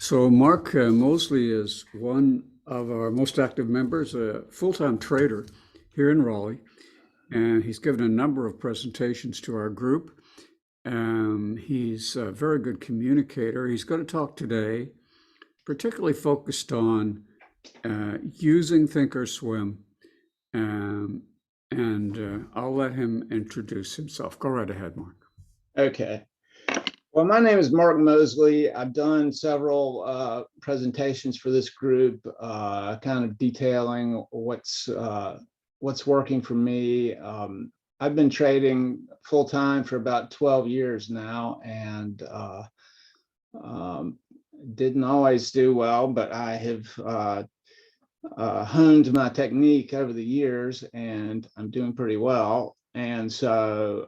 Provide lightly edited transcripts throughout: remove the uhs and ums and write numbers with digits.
So Mark Mosley is one of our most active members, a full-time trader here in Raleigh, and he's given a number of presentations to our group. He's a very good communicator. He's going to talk today, particularly focused on using Thinkorswim, and I'll let him introduce himself. Go right ahead, Mark. Okay. Well, my name is Mark Mosley. I've done several presentations for this group, kind of detailing what's working for me. I've been trading full time for about 12 years now, and didn't always do well, but I have honed my technique over the years, and I'm doing pretty well. And so,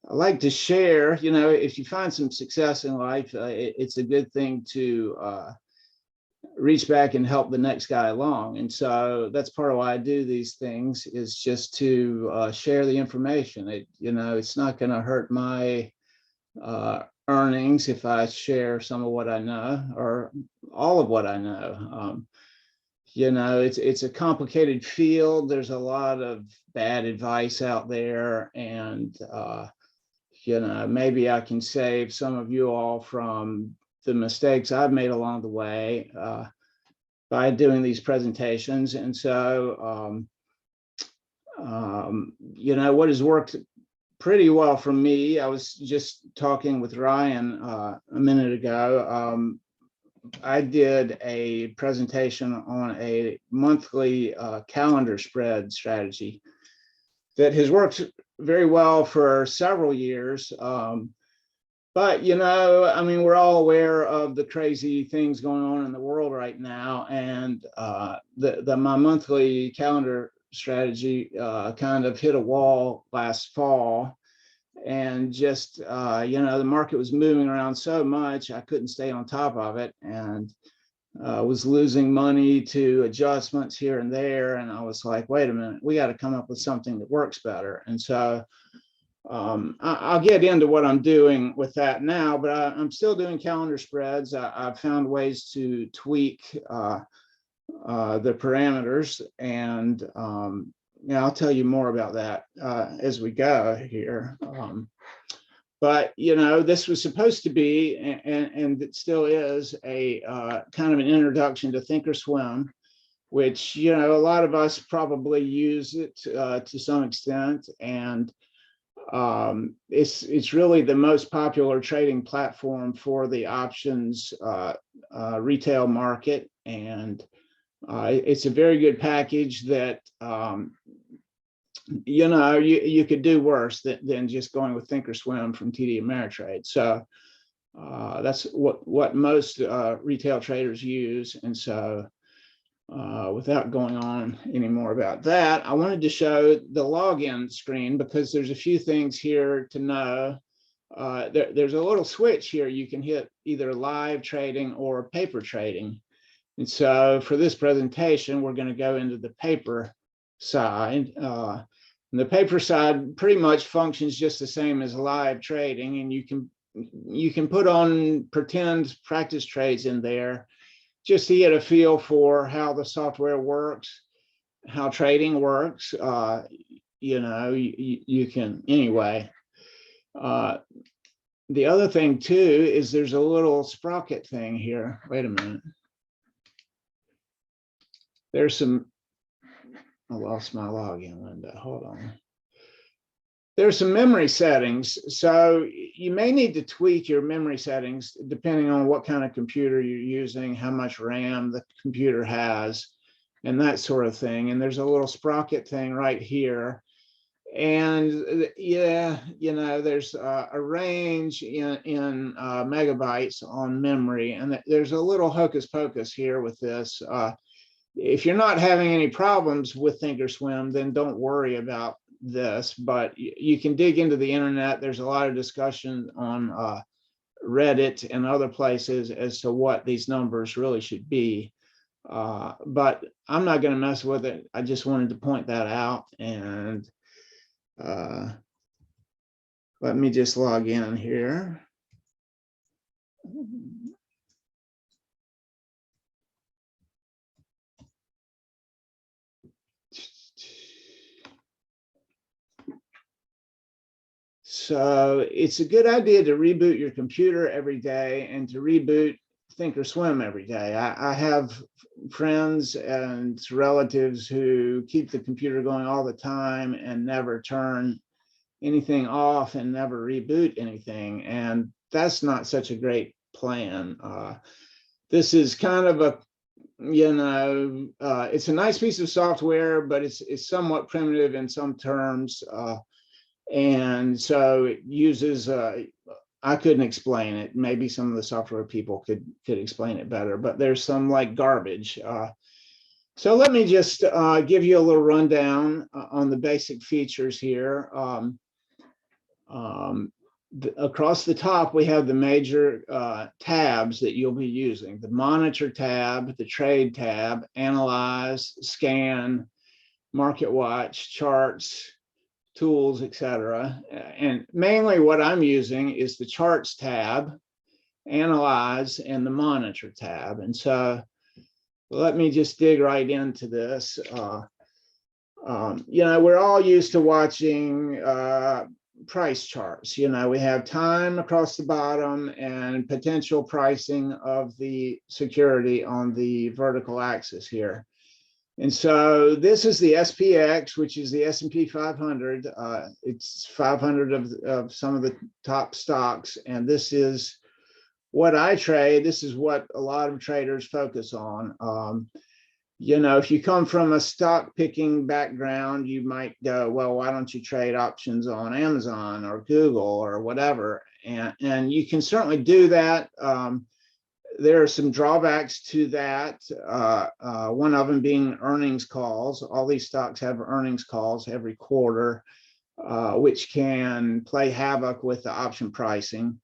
I like to share, if you find some success in life, it's a good thing to reach back and help the next guy along. And so that's part of why I do these things, is just to share the information. It's not going to hurt my earnings if I share some of what I know, or all of what I know. It's a complicated field. There's a lot of bad advice out there, and maybe I can save some of you all from the mistakes I've made along the way by doing these presentations. And so, what has worked pretty well for me, I was just talking with Ryan a minute ago. I did a presentation on a monthly calendar spread strategy that has worked very well for several years. But, we're all aware of the crazy things going on in the world right now. And my monthly calendar strategy kind of hit a wall last fall. And just, the market was moving around so much, I couldn't stay on top of it, and was losing money to adjustments here and there. And I was like, wait a minute, we got to come up with something that works better. And so I'll get into what I'm doing with that now, but I'm still doing calendar spreads. I've found ways to tweak the parameters, and I'll tell you more about that as we go here. But, this was supposed to be, and it still is, a kind of an introduction to Thinkorswim, which, a lot of us probably use it to some extent. And it's really the most popular trading platform for the options retail market. And it's a very good package that, you could do worse than just going with Thinkorswim from TD Ameritrade. So that's what most retail traders use. And so without going on any more about that, I wanted to show the login screen, because there's a few things here to know. There's a little switch here. You can hit either live trading or paper trading. And so for this presentation, we're going to go into the paper side. And the paper side pretty much functions just the same as live trading, and you can put on pretend practice trades in there just to get a feel for how the software works, how trading works. You can anyway. The other thing too is there's a little sprocket thing here. Wait a minute. There's some, I lost my login window. Hold on. There's some memory settings. So you may need to tweak your memory settings depending on what kind of computer you're using, how much RAM the computer has, and that sort of thing. And there's a little sprocket thing right here. And there's a range in megabytes on memory. And there's a little hocus pocus here with this. If you're not having any problems with Thinkorswim, then don't worry about this, but you can dig into the internet. There's a lot of discussion on Reddit and other places as to what these numbers really should be. But I'm not going to mess with it. I just wanted to point that out. And let me just log in here. So it's a good idea to reboot your computer every day and to reboot Thinkorswim every day. I have friends and relatives who keep the computer going all the time and never turn anything off and never reboot anything. And that's not such a great plan. This is kind of a, it's a nice piece of software, but it's somewhat primitive in some terms. And so it uses, I couldn't explain it. Maybe some of the software people could explain it better, but there's some like garbage. So let me just give you a little rundown on the basic features here. Across the top, we have the major tabs that you'll be using: the monitor tab, the trade tab, analyze, scan, market watch, charts, tools, etc. And mainly what I'm using is the charts tab, analyze, and the monitor tab. And so let me just dig right into this. We're all used to watching price charts. We have time across the bottom and potential pricing of the security on the vertical axis here. And so this is the SPX, which is the S&P 500. It's 500 of some of the top stocks. And this is what I trade. This is what a lot of traders focus on. If you come from a stock picking background, you might go, well, why don't you trade options on Amazon or Google or whatever? And you can certainly do that. There are some drawbacks to that. One of them being earnings calls. All these stocks have earnings calls every quarter, which can play havoc with the option pricing.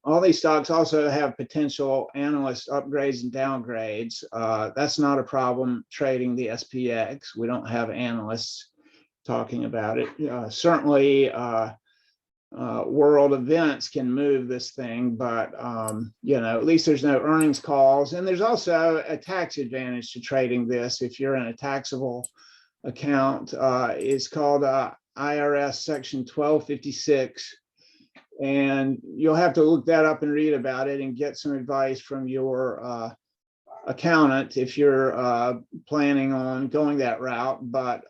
All these stocks also have potential analyst upgrades and downgrades. That's not a problem trading the SPX. We don't have analysts talking about it. Certainly, world events can move this thing, but at least there's no earnings calls. And there's also a tax advantage to trading this if you're in a taxable account. It's called IRS Section 1256. And you'll have to look that up and read about it and get some advice from your accountant if you're planning on going that route. But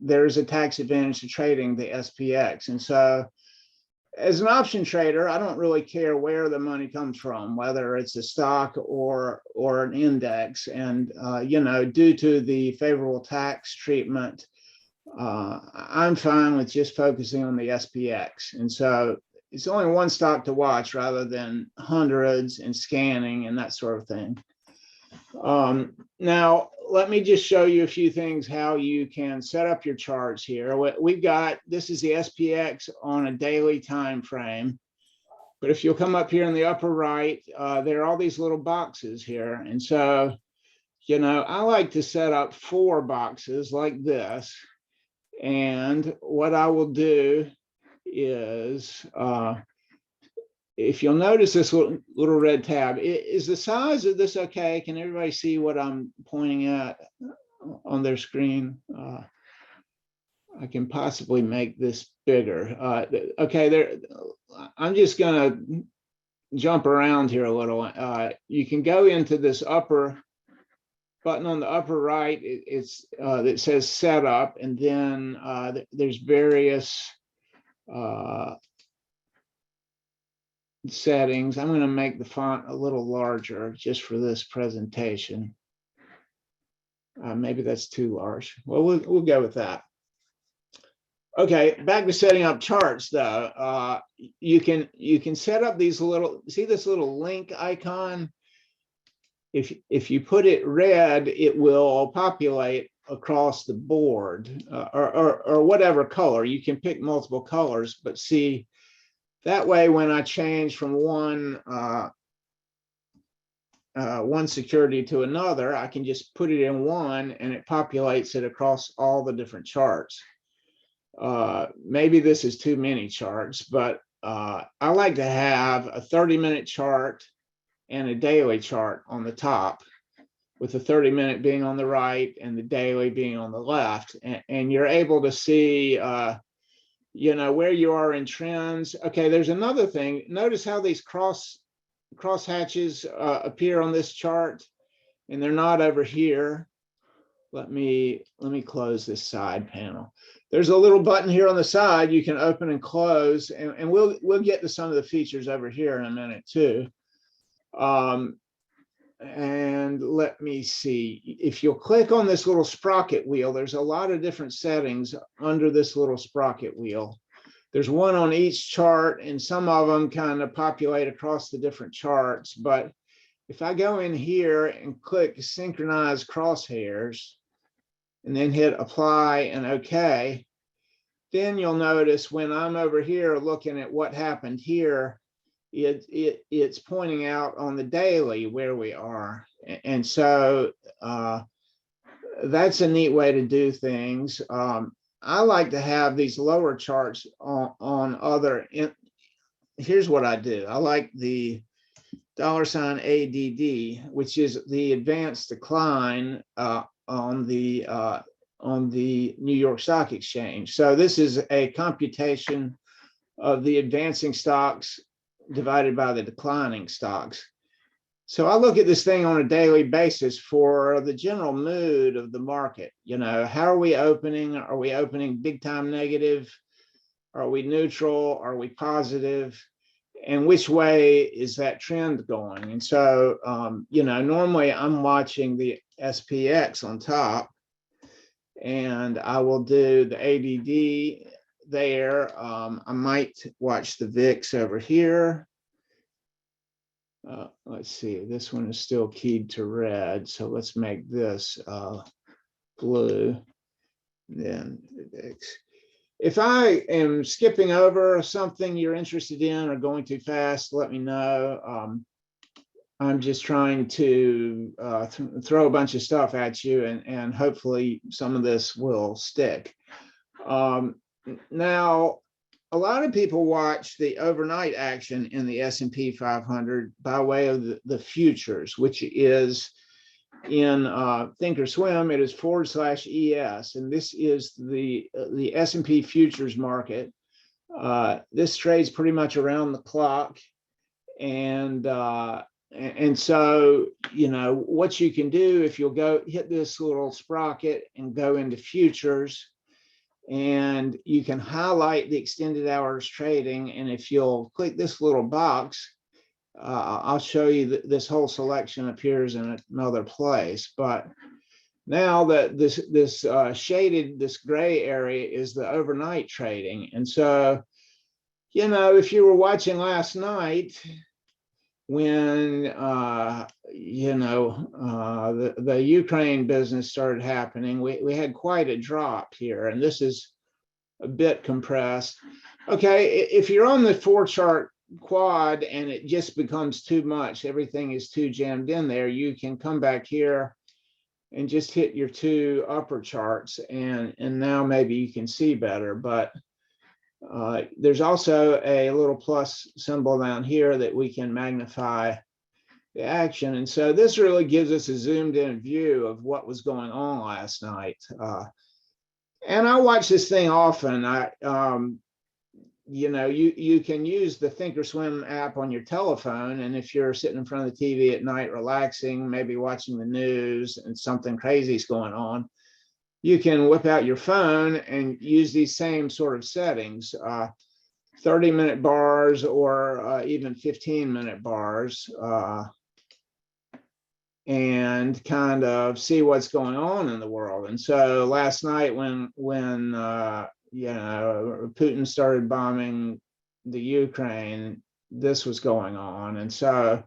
there's a tax advantage to trading the SPX. And so as an option trader, I don't really care where the money comes from, whether it's a stock or an index. And, due to the favorable tax treatment, I'm fine with just focusing on the SPX. And so it's only one stock to watch rather than hundreds and scanning and that sort of thing. Now, let me just show you a few things how you can set up your charts here. This is the SPX on a daily time frame. But if you'll come up here in the upper right, there are all these little boxes here. And so, I like to set up 4 boxes like this. And what I will do is, if you'll notice this little red tab, is the size of this okay? Can everybody see what I'm pointing at on their screen? I can possibly make this bigger. Okay, I'm just gonna jump around here a little. You can go into this upper button on the upper right. It says setup, and then there's various settings. I'm going to make the font a little larger just for this presentation. Maybe that's too large. Well, we'll go with that. Okay, back to setting up charts though. You can set up these little, see this little link icon? If you put it red, it will populate across the board, or whatever color. You can pick multiple colors, but see, that way when I change from one security to another, I can just put it in one and it populates it across all the different charts. Maybe this is too many charts, but I like to have a 30-minute chart and a daily chart on the top, with the 30-minute being on the right and the daily being on the left. And you're able to see, where you are in trends. Okay, there's another thing. Notice how these cross hatches appear on this chart, and they're not over here. Let me close this side panel. There's a little button here on the side you can open and close, and we'll get to some of the features over here in a minute too. And let me see, if you'll click on this little sprocket wheel, there's a lot of different settings under this little sprocket wheel. There's one on each chart, and some of them kind of populate across the different charts. But if I go in here and click synchronize crosshairs and then hit apply and OK, then you'll notice when I'm over here looking at what happened here, it's pointing out on the daily where we are. And so that's a neat way to do things. I like to have these lower charts on other. Here's what I do. I like the $ADD, which is the advanced decline on the New York Stock Exchange. So this is a computation of the advancing stocks divided by the declining stocks. So I look at this thing on a daily basis for the general mood of the market. How are we opening? Are we opening big time negative? Are we neutral? Are we positive? And which way is that trend going? And so, normally I'm watching the SPX on top, and I will do the ADD there. I might watch the VIX over here. Let's see, this one is still keyed to red, so let's make this blue. Then the VIX. If I am skipping over something you're interested in or going too fast, let me know. I'm just trying to throw a bunch of stuff at you, and hopefully some of this will stick. Now, a lot of people watch the overnight action in the S&P 500 by way of the futures, which is in Thinkorswim, it is /ES, and this is the S&P futures market. This trades pretty much around the clock, and so what you can do, if you'll go hit this little sprocket and go into futures, and you can highlight the extended hours trading, and if you'll click this little box, I'll show you that this whole selection appears in another place. But now that this shaded, this gray area is the overnight trading. And so, if you were watching last night when the Ukraine business started happening, we had quite a drop here, and this is a bit compressed. Okay, if you're on the 4-chart quad and it just becomes too much, everything is too jammed in there, you can come back here and just hit your 2 upper charts, and now maybe you can see better. But there's also a little plus symbol down here that we can magnify the action, and so this really gives us a zoomed in view of what was going on last night. And I watch this thing often. You can use the Thinkorswim app on your telephone, and if you're sitting in front of the TV at night relaxing, maybe watching the news and something crazy is going on, you can whip out your phone and use these same sort of settings, 30-minute bars or even 15-minute bars, and kind of see what's going on in the world. And so last night when Putin started bombing the Ukraine, this was going on. And so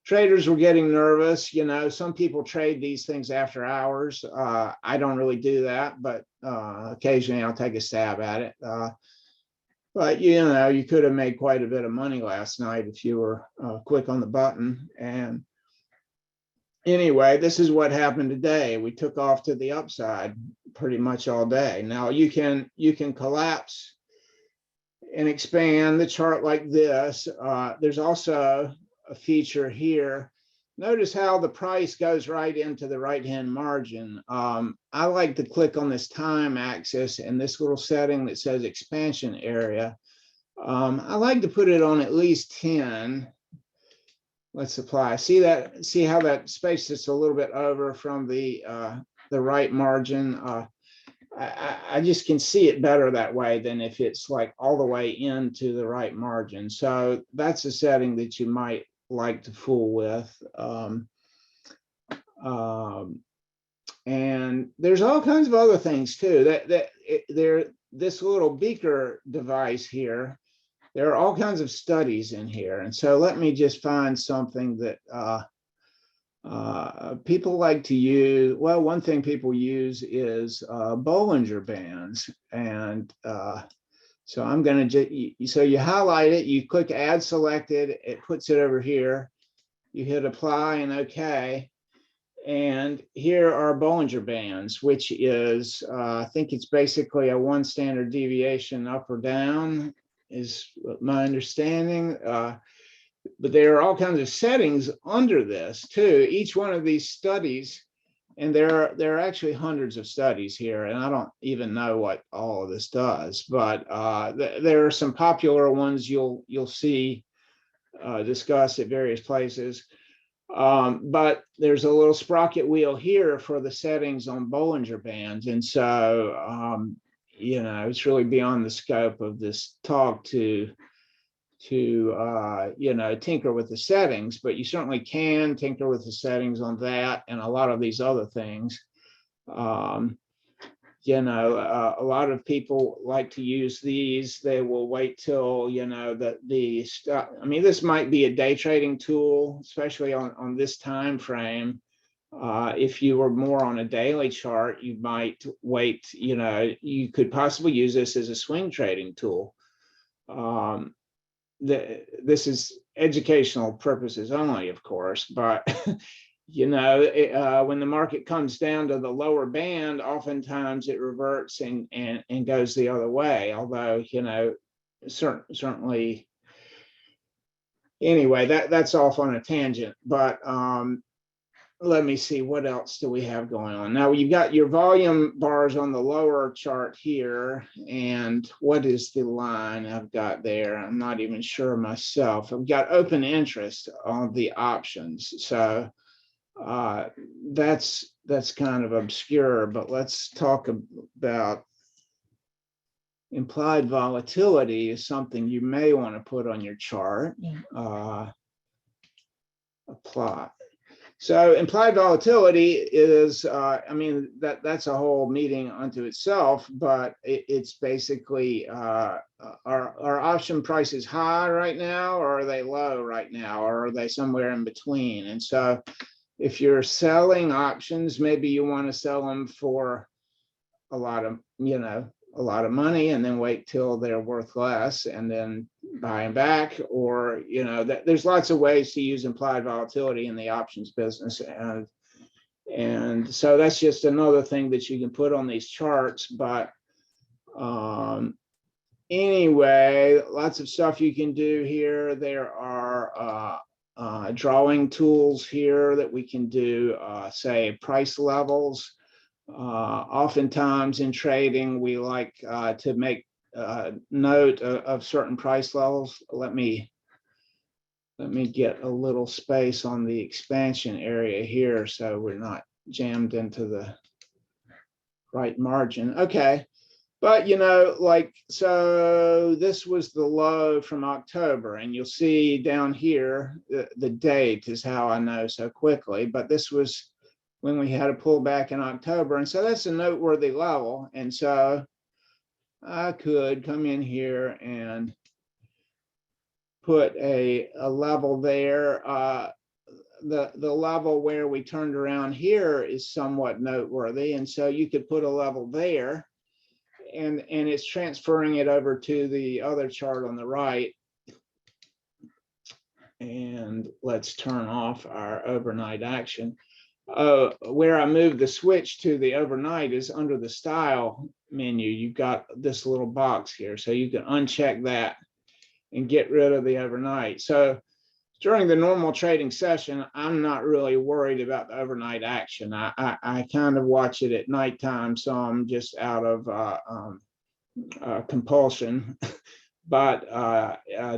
traders were getting nervous. Some people trade these things after hours. I don't really do that, but occasionally I'll take a stab at it. But you could have made quite a bit of money last night if you were quick on the button. And anyway, this is what happened today. We took off to the upside pretty much all day. Now you can collapse and expand the chart like this. There's also a feature here. Notice how the price goes right into the right-hand margin. I like to click on this time axis and this little setting that says expansion area. I like to put it on at least 10. Let's apply. See how that space is a little bit over from the right margin. I just can see it better that way than if it's like all the way into the right margin. So that's a setting that you might like to fool with. And there's all kinds of other things too. This little beaker device here, there are all kinds of studies in here. And so let me just find something that people like to use. Well, one thing people use is Bollinger Bands. And so I'm going to, so you highlight it, you click add selected, it puts it over here. You hit apply and OK. And here are Bollinger Bands, which is, I think it's basically a 1 standard deviation up or down, is my understanding. But there are all kinds of settings under this too. Each one of these studies, and there are actually hundreds of studies here, and I don't even know what all of this does, but there are some popular ones you'll see discussed at various places. But there's a little sprocket wheel here for the settings on Bollinger Bands, and so you know, it's really beyond the scope of this talk to you know, tinker with the settings, but you certainly can tinker with the settings on that and a lot of these other things. You know, a lot of people like to use these. They will wait till, you know, I mean, this might be a day trading tool, especially on this time frame. If you were more on a daily chart, you might wait, you know, you could possibly use this as a swing trading tool. This is educational purposes only, of course, but you know, when the market comes down to the lower band, oftentimes it reverts and goes the other way. Although, you know, certainly, anyway, that's off on a tangent. But let me see, what else do we have going on? Now you've got your volume bars on the lower chart here. And what is the line I've got there? I'm not even sure myself. I've got open interest on the options. So that's kind of obscure, but let's talk about implied volatility is something you may want to put on your chart. Apply. So implied volatility is, I mean, that's a whole meeting unto itself, but it's basically, are option prices high right now, or are they low right now, or are they somewhere in between? And so if you're selling options, maybe you want to sell them for a lot of, you know, a lot of money and then wait till they're worth less and then buy them back. Or, you know, there's lots of ways to use implied volatility in the options business. And so that's just another thing that you can put on these charts. But anyway, lots of stuff you can do here. There are drawing tools here that we can do, say price levels. Oftentimes in trading, we like to make note of certain price levels. Let me get a little space on the expansion area here so we're not jammed into the right margin. Okay. But, you know, like, so this was the low from October, and you'll see down here, the date is how I know so quickly, but this was when we had a pullback in October. And so that's a noteworthy level. And so I could come in here and put a level there. The level where we turned around here is somewhat noteworthy. And so you could put a level there, and it's transferring it over to the other chart on the right. And let's turn off our overnight action. Where I moved the switch to the overnight is under the style menu, you've got this little box here. So you can uncheck that and get rid of the overnight. So during the normal trading session, I'm not really worried about the overnight action. I kind of watch it at nighttime, so I'm just out of compulsion. But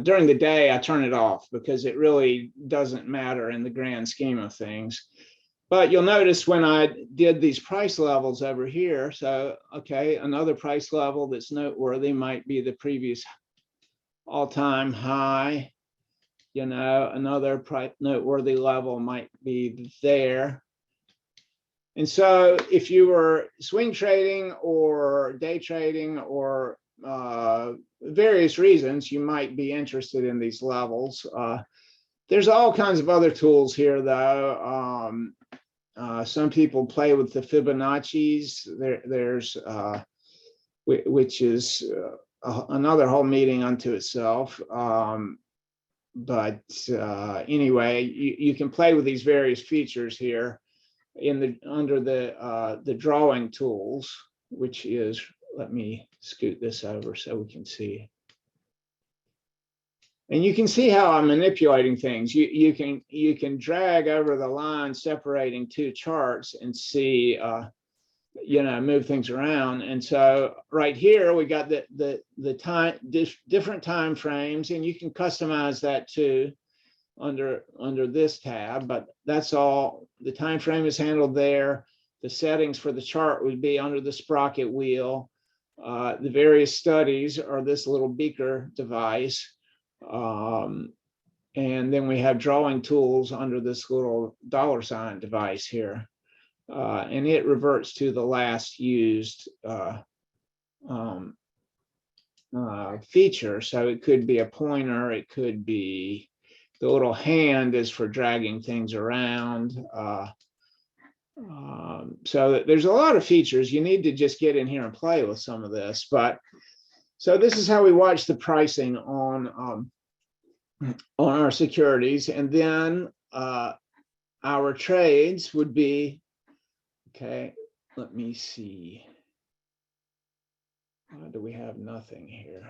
during the day, I turn it off because it really doesn't matter in the grand scheme of things. But you'll notice when I did these price levels over here, so, okay, another price level that's noteworthy might be the previous all-time high. You know, another noteworthy level might be there. And so if you were swing trading or day trading or various reasons, you might be interested in these levels. There's all kinds of other tools here, though. Some people play with the Fibonacci's. There's which is another whole meeting unto itself. But anyway, you can play with these various features here under the drawing tools, which is, let me scoot this over so we can see. And you can see how I'm manipulating things. You can drag over the line separating two charts and see move things around. And so right here we got the time different time frames, and you can customize that too under this tab. But that's all. The time frame is handled there. The settings for the chart would be under the sprocket wheel. The various studies are this little beaker device. And then we have drawing tools under this little $ device here. And it reverts to the last used feature. So it could be a pointer, it could be the little hand is for dragging things around. So there's a lot of features. You need to just get in here and play with some of this. But so this is how we watch the pricing on our securities, and then our trades would be, okay, let me see. Do we have nothing here?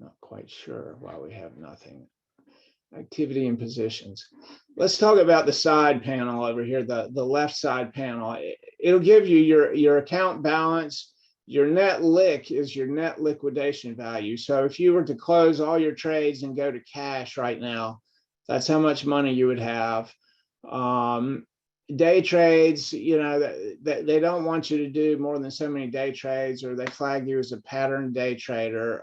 Not quite sure why we have nothing. Activity and positions. Let's talk about the side panel over here, the left side panel. It'll give you your account balance. Your net lick is your net liquidation value. So if you were to close all your trades and go to cash right now, that's how much money you would have. Day trades, you know, they don't want you to do more than so many day trades, or they flag you as a pattern day trader.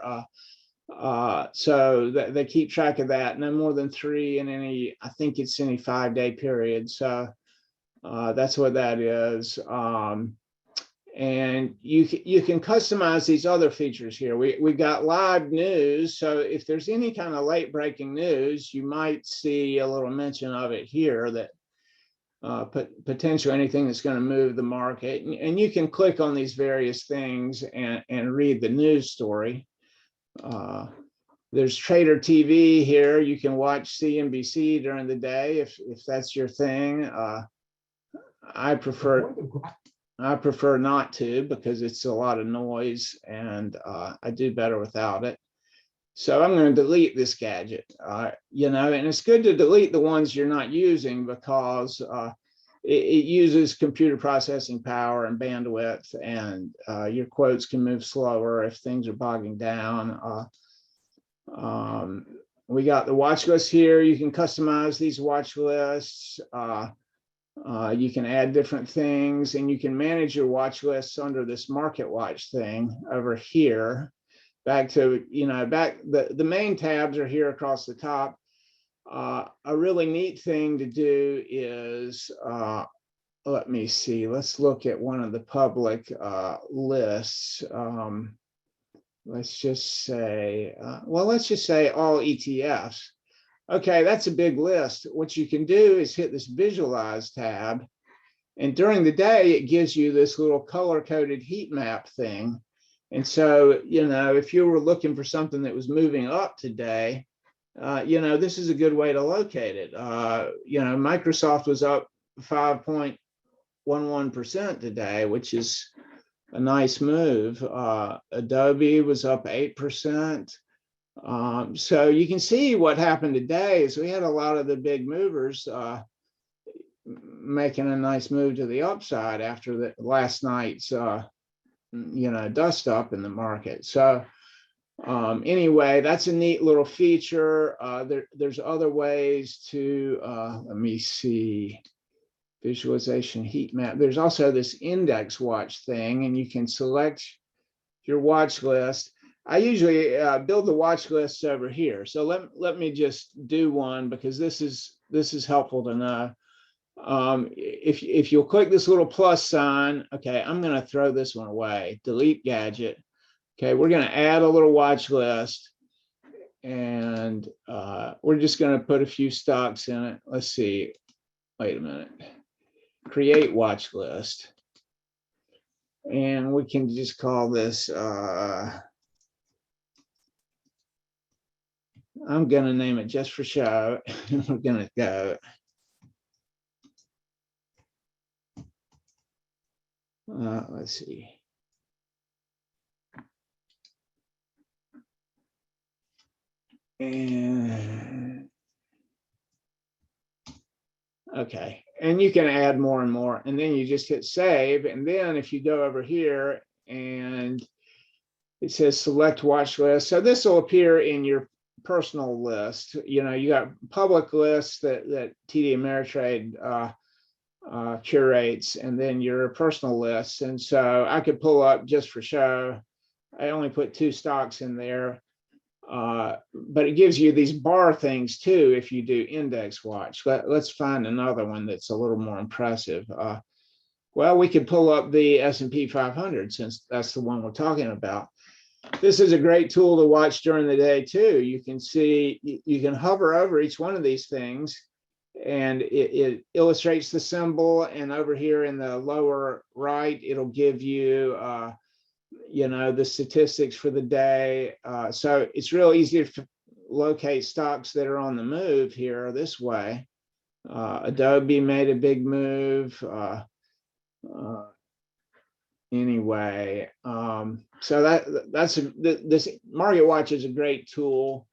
So they keep track of that. No more than 3 in any, I think it's any 5-day period. So that's what that is. And you can customize these other features here. We got live news. So if there's any kind of late breaking news, you might see a little mention of it here, that potentially anything that's going to move the market. And you can click on these various things and read the news story. There's Trader TV here. You can watch CNBC during the day if that's your thing. I prefer not to, because it's a lot of noise, and I do better without it. So I'm going to delete this gadget. You know, and it's good to delete the ones you're not using, because it uses computer processing power and bandwidth, and your quotes can move slower if things are bogging down. We got the watch list here. You can customize these watch lists. You can add different things, and you can manage your watch lists under this market watch thing over here. Back to, you know, the main tabs are here across the top. A really neat thing to do is, let me see, let's look at one of the public lists. Let's just say, let's just say all ETFs. Okay, that's a big list. What you can do is hit this visualize tab, and during the day, it gives you this little color-coded heat map thing. And so, you know, if you were looking for something that was moving up today, this is a good way to locate it. Microsoft was up 5.11% today, which is a nice move. Adobe was up 8%. So you can see what happened today is we had a lot of the big movers making a nice move to the upside after the last night's dust up in the market. So anyway, that's a neat little feature. There's other ways to let me see, visualization heat map. There's also this index watch thing, and you can select your watch list. I usually build the watch lists over here. So let me just do one, because this is helpful to know. If you'll click this little plus sign, okay, I'm going to throw this one away, delete gadget. Okay, we're going to add a little watch list, and we're just going to put a few stocks in it. Let's see. Wait a minute. Create watch list. And we can just call this, I'm going to name it just for show. We're going to go. Let's see. And okay, and you can add more and more, and then you just hit save. And then if you go over here and it says select watch list, so this will appear in your personal list. You got public lists that TD Ameritrade curates, and then your personal lists. And so I could pull up, just for show, I only put 2 stocks in there. But it gives you these bar things too if you do index watch. Let's find another one that's a little more impressive. Well, we could pull up the S&P 500, since that's the one we're talking about. This is a great tool to watch during the day too. You can see, you can hover over each one of these things, and it illustrates the symbol. And over here in the lower right, it'll give you the statistics for the day. So it's real easy to locate stocks that are on the move here this way. Adobe made a big move. Anyway, so this Market Watch is a great tool.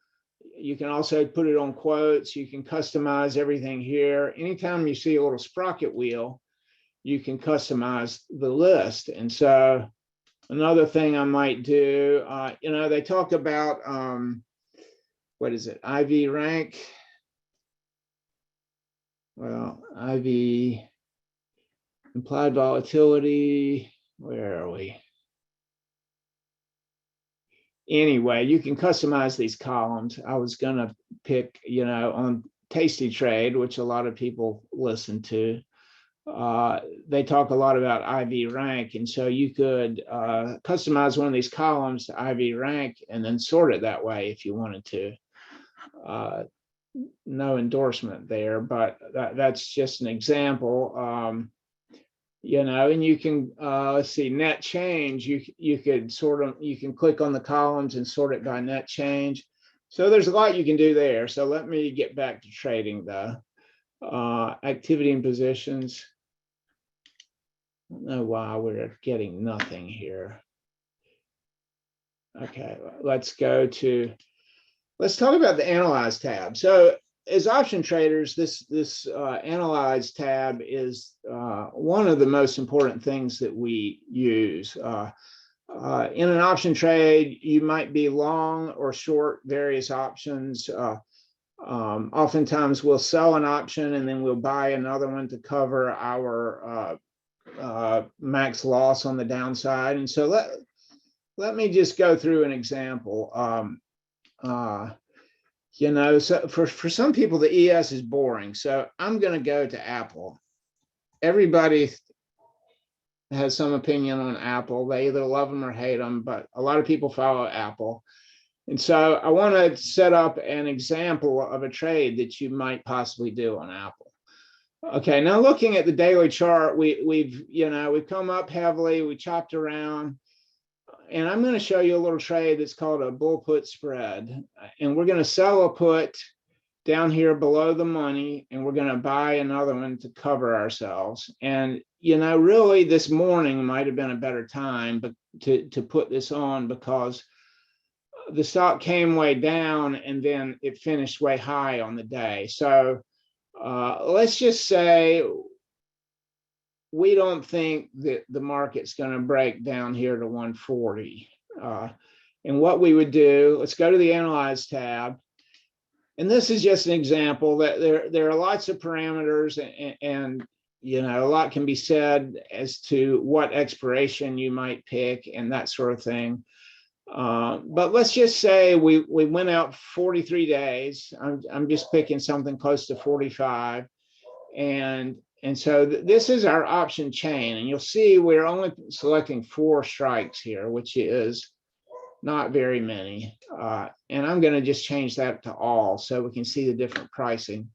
You can also put it on quotes. You can customize everything here. Anytime you see a little sprocket wheel, you can customize the list. And so another thing I might do, they talk about, what is it, IV rank? Well, IV, implied volatility, where are we? Anyway, you can customize these columns. I was going to pick, on Tasty Trade, which a lot of people listen to. They talk a lot about IV rank, and so you could customize one of these columns to IV rank and then sort it that way if you wanted to. No endorsement there, but that's just an example. And you can let's see, net change. You can click on the columns and sort it by net change. So there's a lot you can do there. So let me get back to trading though. Activity and positions. I don't know why we're getting nothing here. Okay, let's talk about the Analyze tab. So as option traders, this Analyze tab is one of the most important things that we use. In an option trade, you might be long or short various options. Oftentimes we'll sell an option and then we'll buy another one to cover our max loss on the downside. And so let me just go through an example. So for some people, the ES is boring. So I'm going to go to Apple. Everybody has some opinion on Apple. They either love them or hate them, but a lot of people follow Apple. And so I want to set up an example of a trade that you might possibly do on Apple. Okay, now looking at the daily chart, we've come up heavily, we chopped around, and I'm going to show you a little trade that's called a bull put spread. And we're going to sell a put down here below the money, and we're going to buy another one to cover ourselves. And, you know, really this morning might have been a better time but to put this on, because the stock came way down and then it finished way high on the day. So let's just say we don't think that the market's going to break down here to 140. And what we would do, let's go to the Analyze tab. And this is just an example that there are lots of parameters, and you know, a lot can be said as to what expiration you might pick and that sort of thing. But let's just say we went out 43 days. I'm just picking something close to 45. And so this is our option chain. And you'll see we're only selecting 4 strikes here, which is not very many. And I'm going to just change that to all so we can see the different pricing.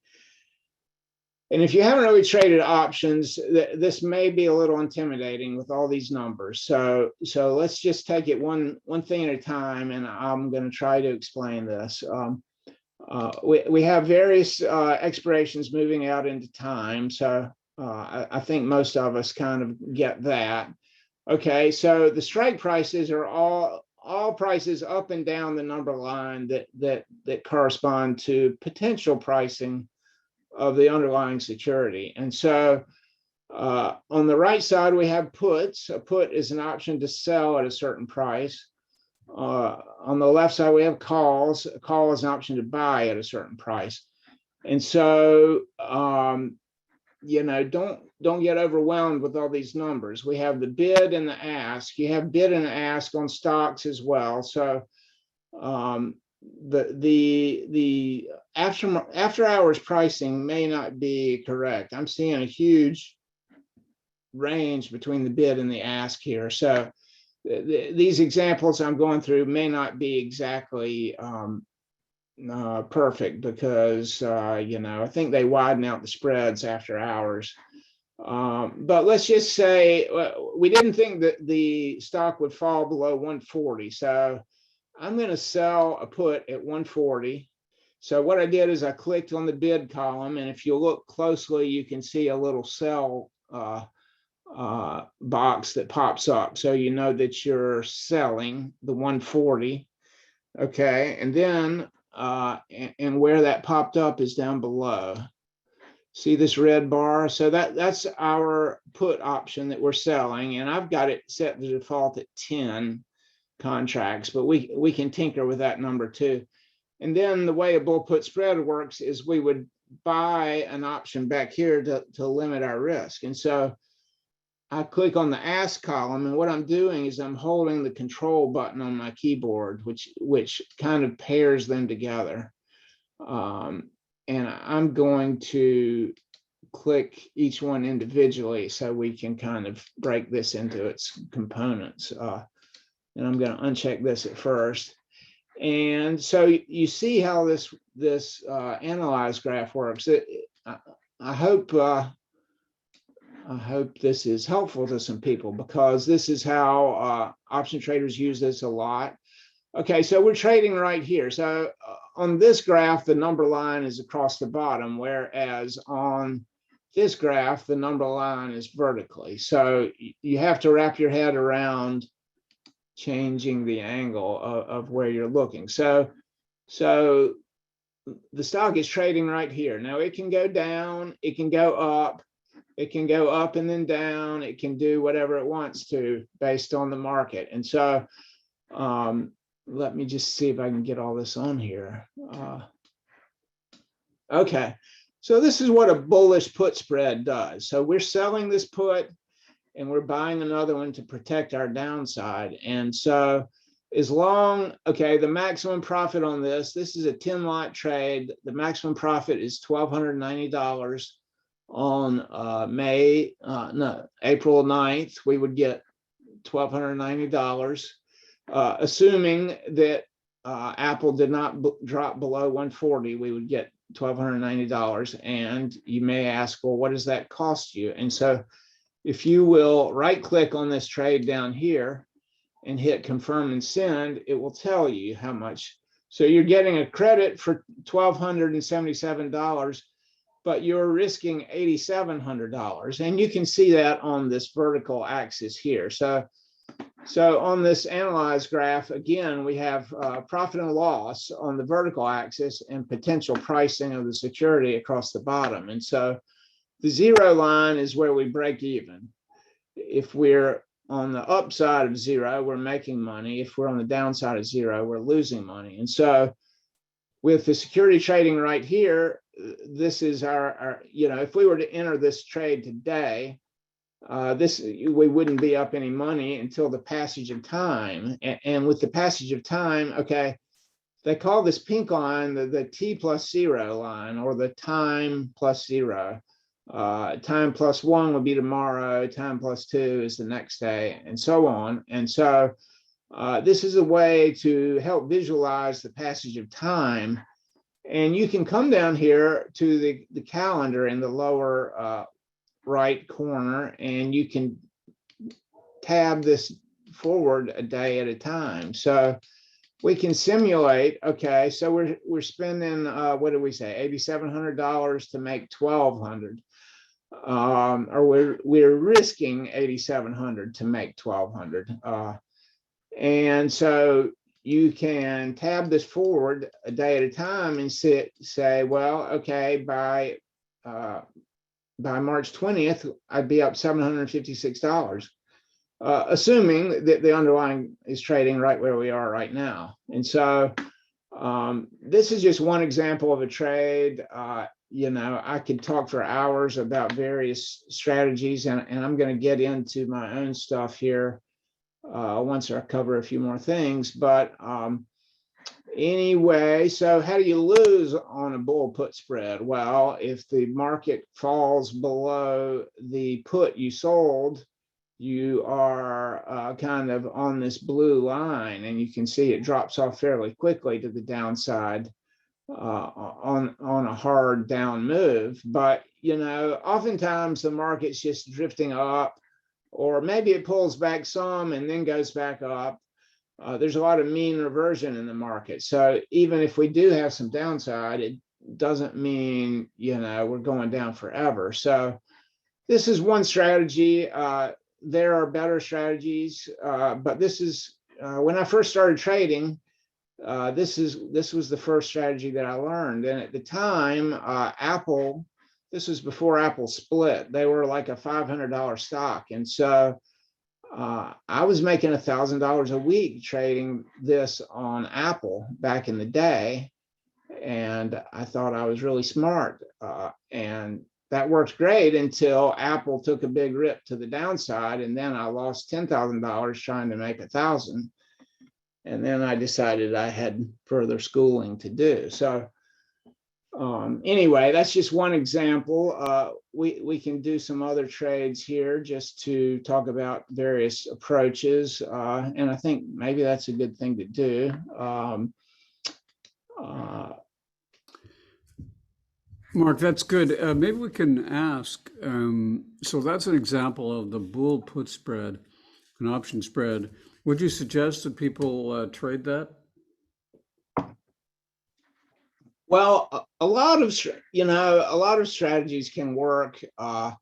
And if you haven't really traded options, this may be a little intimidating with all these numbers. So let's just take it one thing at a time, and I'm going to try to explain this. We have various expirations moving out into time. So I think most of us kind of get that. Okay, so the strike prices are all prices up and down the number line that correspond to potential pricing of the underlying security. And so on the right side, we have puts. A put is an option to sell at a certain price. On the left side, we have calls. A call is an option to buy at a certain price. And so, you know, don't get overwhelmed with all these numbers. We have the bid and the ask. You have bid and ask on stocks as well. So the after hours pricing may not be correct. I'm seeing a huge range between the bid and the ask here. So these examples I'm going through may not be exactly perfect, because you know, I think they widen out the spreads after hours. But let's just say we didn't think that the stock would fall below 140. So I'm going to sell a put at 140. So what I did is I clicked on the bid column, and if you look closely, you can see a little sell box that pops up. So you know that you're selling the 140. Okay, and then and where that popped up is down below. See this red bar? So that's our put option that we're selling, and I've got it set to default at 10 contracts, but we can tinker with that number too. And then the way a bull put spread works is we would buy an option back here to limit our risk. And so I click on the ask column, and what I'm doing is I'm holding the control button on my keyboard, which kind of pairs them together. And I'm going to click each one individually so we can kind of break this into its components. And I'm going to uncheck this at first. And so you see how this analyze graph works. I hope this is helpful to some people, because this is how option traders use this a lot. Okay, so we're trading right here. So on this graph, the number line is across the bottom, whereas on this graph, the number line is vertically. So you have to wrap your head around changing the angle of where you're looking. So the stock is trading right here. Now it can go down, it can go up, it can go up and then down, it can do whatever it wants to based on the market. And so let me just see if I can get all this on here. Okay, so this is what a bullish put spread does. So we're selling this put and we're buying another one to protect our downside. And so as long, okay, the maximum profit on this is a 10 lot trade. The maximum profit is $1,290 on April 9th. We would get $1,290, assuming that Apple did not drop below 140, we would get $1,290. And you may ask, well, what does that cost you? And so if you will right click on this trade down here and hit confirm and send, it will tell you how much. So you're getting a credit for $1,277, but you're risking $8,700. And you can see that on this vertical axis here. So on this analyze graph, again, we have profit and loss on the vertical axis and potential pricing of the security across the bottom. And so the zero line is where we break even. If we're on the upside of zero, we're making money. If we're on the downside of zero, we're losing money. And so with the security trading right here, this is our if we were to enter this trade today, we wouldn't be up any money until the passage of time. And with the passage of time, okay, they call this pink line the T plus zero line, or the time plus zero. Time plus one would be tomorrow, time plus two is the next day, and so on. And so this is a way to help visualize the passage of time. And you can come down here to the calendar in the lower right corner, and you can tab this forward a day at a time. So we can simulate, okay, so we're spending, what did we say, $8,700 to make $1,200. Or we're risking $8,700 to make $1,200. And so you can tab this forward a day at a time and say, well, okay, by March 20th, I'd be up $756, assuming that the underlying is trading right where we are right now. And so this is just one example of a trade. I could talk for hours about various strategies, and I'm going to get into my own stuff here once I cover a few more things. But anyway, so how do you lose on a bull put spread? Well, if the market falls below the put you sold, you are kind of on this blue line, and you can see it drops off fairly quickly to the downside on a hard down move. But oftentimes the market's just drifting up, or maybe it pulls back some and then goes back up. There's a lot of mean reversion in the market. So even if we do have some downside, it doesn't mean we're going down forever. So this is one strategy. There are better strategies, but this is when I first started trading. This was the first strategy that I learned. And at the time, Apple, this was before Apple split, they were like a $500 stock. And so I was making $1,000 a week trading this on Apple back in the day. And I thought I was really smart. And that worked great until Apple took a big rip to the downside. And then I lost $10,000 trying to make $1,000. And then I decided I had further schooling to do. So anyway, that's just one example. We can do some other trades here just to talk about various approaches. And I think maybe that's a good thing to do. Mark, that's good. Maybe we can ask, so that's an example of the bull put spread, an option spread. Would you suggest that people trade that? Well, a lot of strategies can work. I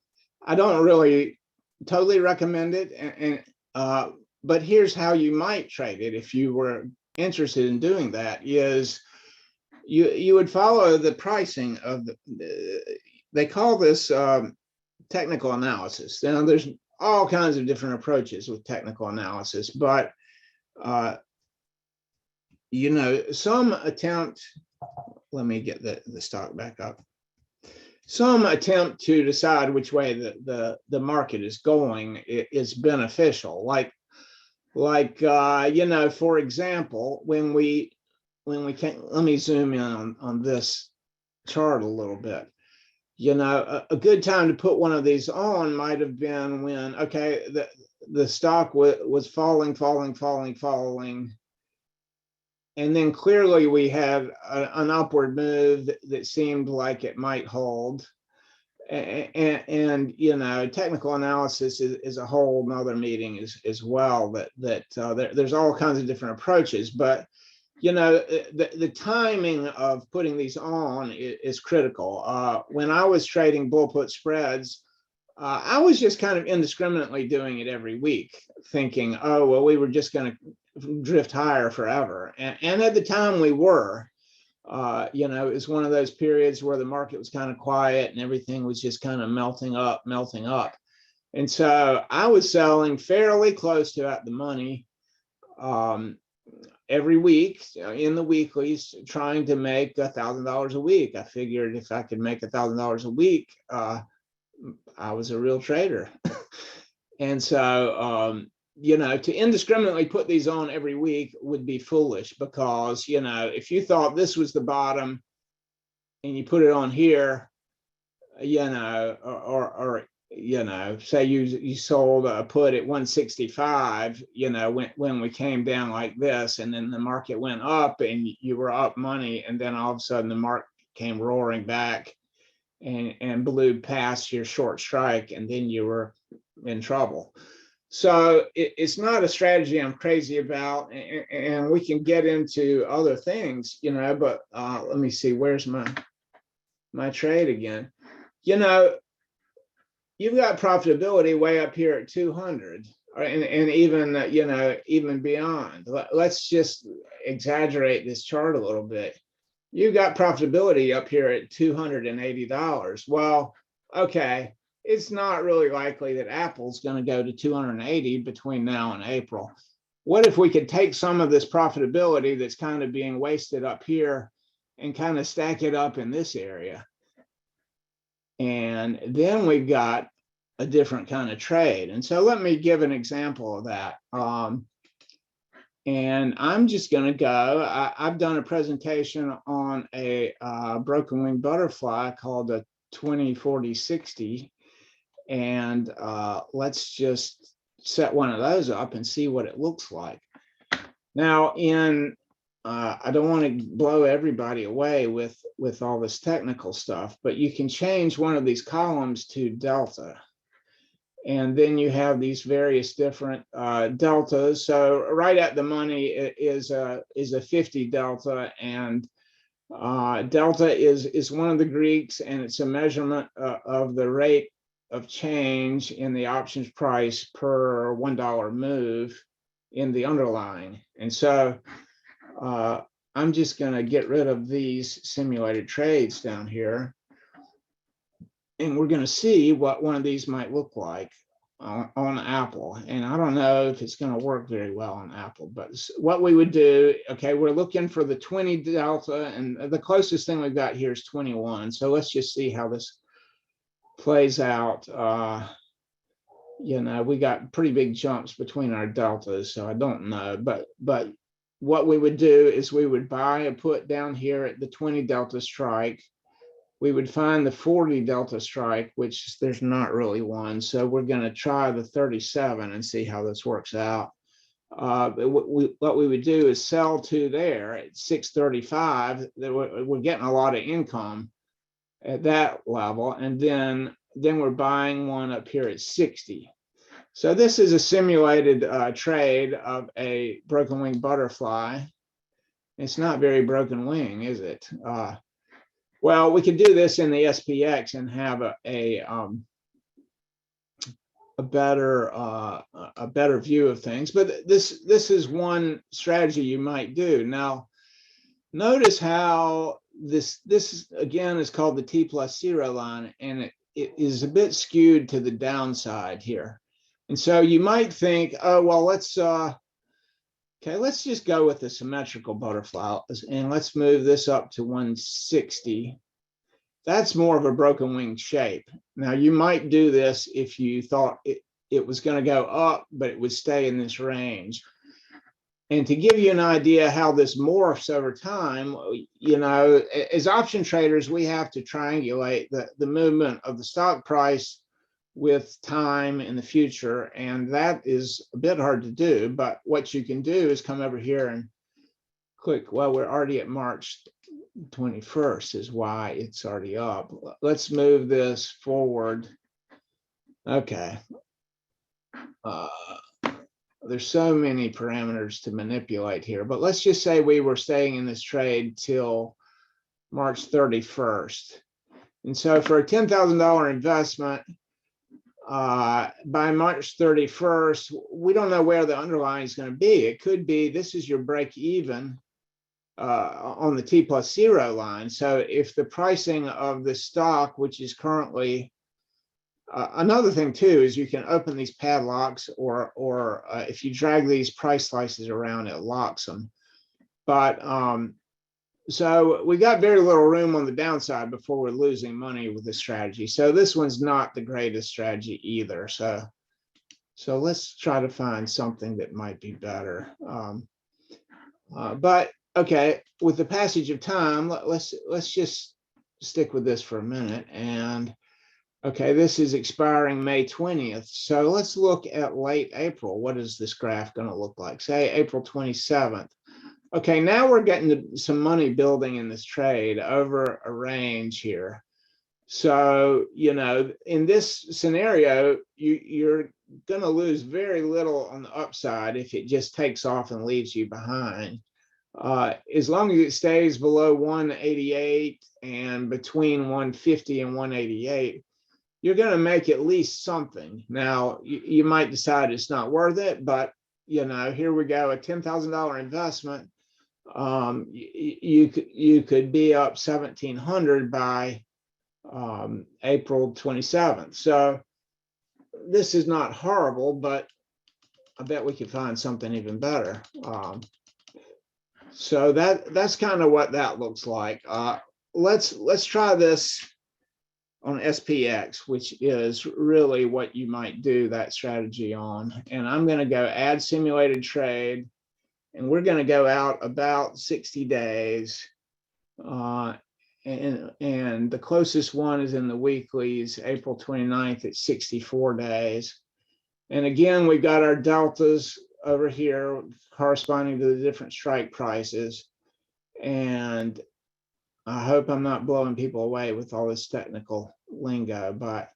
don't really totally recommend it, but here's how you might trade it if you were interested in doing that. Is you would follow the pricing of they call this technical analysis. Now there's all kinds of different approaches with technical analysis, but some attempt, let me get the stock back up. Some attempt to decide which way the market is going is beneficial. Like for example, when we can, let me zoom in on this chart a little bit. A good time to put one of these on might have been when, okay, the stock was falling, and then clearly we had an upward move that seemed like it might hold. And you know, technical analysis is a whole nother meeting as well. There's all kinds of different approaches, but you know, the timing of putting these on is critical. When I was trading bull put spreads, I was just kind of indiscriminately doing it every week, thinking, oh, well, we were just going to drift higher forever. And at the time we were. You know, it was one of those periods where the market was kind of quiet and everything was just kind of melting up. And so I was selling fairly close to at the money every week in the weeklies, trying to make $1,000 a week. I figured if I could make $1,000 a week, I was a real trader. And so, you know, to indiscriminately put these on every week would be foolish, because, you know, if you thought this was the bottom and you put it on here, you know, or you know, say you sold a put at 165, you know, when we came down like this, and then the market went up and you were up money, and then all of a sudden the market came roaring back and blew past your short strike, and then you were in trouble. So it's not a strategy I'm crazy about, and we can get into other things, you know, but let me see, where's my trade again? You know, you've got profitability way up here at 200, and even, you know, even beyond. Let's just exaggerate this chart a little bit. You got profitability up here at $280. Well, okay, it's not really likely that Apple's going to go to 280 between now and April. What if we could take some of this profitability that's kind of being wasted up here and kind of stack it up in this area? And then we've got a different kind of trade. And so let me give an example of that. And I'm just going to go, I've done a presentation on a broken wing butterfly called a 20-40-60. And let's just set one of those up and see what it looks like. Now, I don't want to blow everybody away with all this technical stuff, but you can change one of these columns to delta. And then you have these various different deltas. So right at the money is a 50 delta, and delta is one of the Greeks, and it's a measurement of the rate of change in the options price per $1 move in the underlying. And so I'm just going to get rid of these simulated trades down here, and we're going to see what one of these might look like on Apple. And I don't know if it's going to work very well on Apple, but what we would do, okay, we're looking for the 20 delta, and the closest thing we've got here is 21. So let's just see how this plays out. You know, we got pretty big jumps between our deltas, so I don't know, but what we would do is we would buy a put down here at the 20 delta strike. We would find the 40 delta strike, which there's not really one. So we're going to try the 37 and see how this works out. What we would do is sell to there at 635. We're getting a lot of income at that level. And then we're buying one up here at 60. So this is a simulated trade of a broken wing butterfly. It's not very broken wing, is it? Well, we could do this in the SPX and have a better view of things. But this is one strategy you might do. Now, notice how this again is called the T+0 line, and it is a bit skewed to the downside here. And so you might think, oh well, let's just go with the symmetrical butterfly, and let's move this up to 160. That's more of a broken wing shape. Now, you might do this if you thought it was going to go up, but it would stay in this range. And to give you an idea how this morphs over time, you know, as option traders, we have to triangulate the movement of the stock price with time in the future, and that is a bit hard to do. But what you can do is come over here and click, well, we're already at March 21st is why it's already up. Let's move this forward. Okay. There's so many parameters to manipulate here, but let's just say we were staying in this trade till March 31st. And so for a $10,000 investment, by March 31st, we don't know where the underlying is going to be. It could be this is your break even on the T+0 line. So if the pricing of the stock, which is currently another thing too, is you can open these padlocks, or if you drag these price slices around, it locks them. But so we got very little room on the downside before we're losing money with this strategy. So this one's not the greatest strategy either. So let's try to find something that might be better. But okay, with the passage of time, let's just stick with this for a minute. And okay, this is expiring May 20th. So let's look at late April. What is this graph going to look like? Say April 27th. Okay, now we're getting some money building in this trade over a range here. So, you know, in this scenario, you're going to lose very little on the upside if it just takes off and leaves you behind. As long as it stays below 188 and between 150 and 188, you're going to make at least something. Now, you might decide it's not worth it, but, you know, here we go, a $10,000 investment. You could be up 1,700 by April 27th. So this is not horrible, but I bet we could find something even better. So that's kind of what that looks like. Let's try this on SPX, which is really what you might do that strategy on. And I'm going to go add simulated trade. And we're going to go out about 60 days. And the closest one is in the weeklies, April 29th at 64 days. And again, we've got our deltas over here corresponding to the different strike prices. And I hope I'm not blowing people away with all this technical lingo, but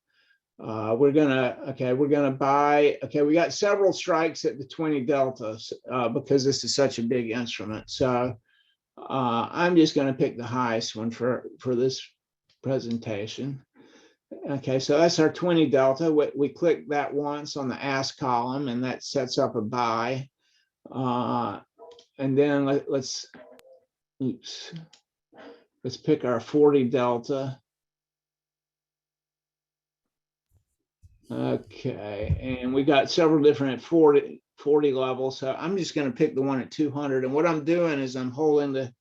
we're gonna buy. Okay, we got several strikes at the 20 deltas because this is such a big instrument. So I'm just going to pick the highest one for this presentation. Okay, so that's our 20 delta. We click that once on the ask column, and that sets up a buy. And then let's pick our 40 delta. Okay, and we got several different 40 levels. So I'm just going to pick the one at 200. And what I'm doing is I'm holding the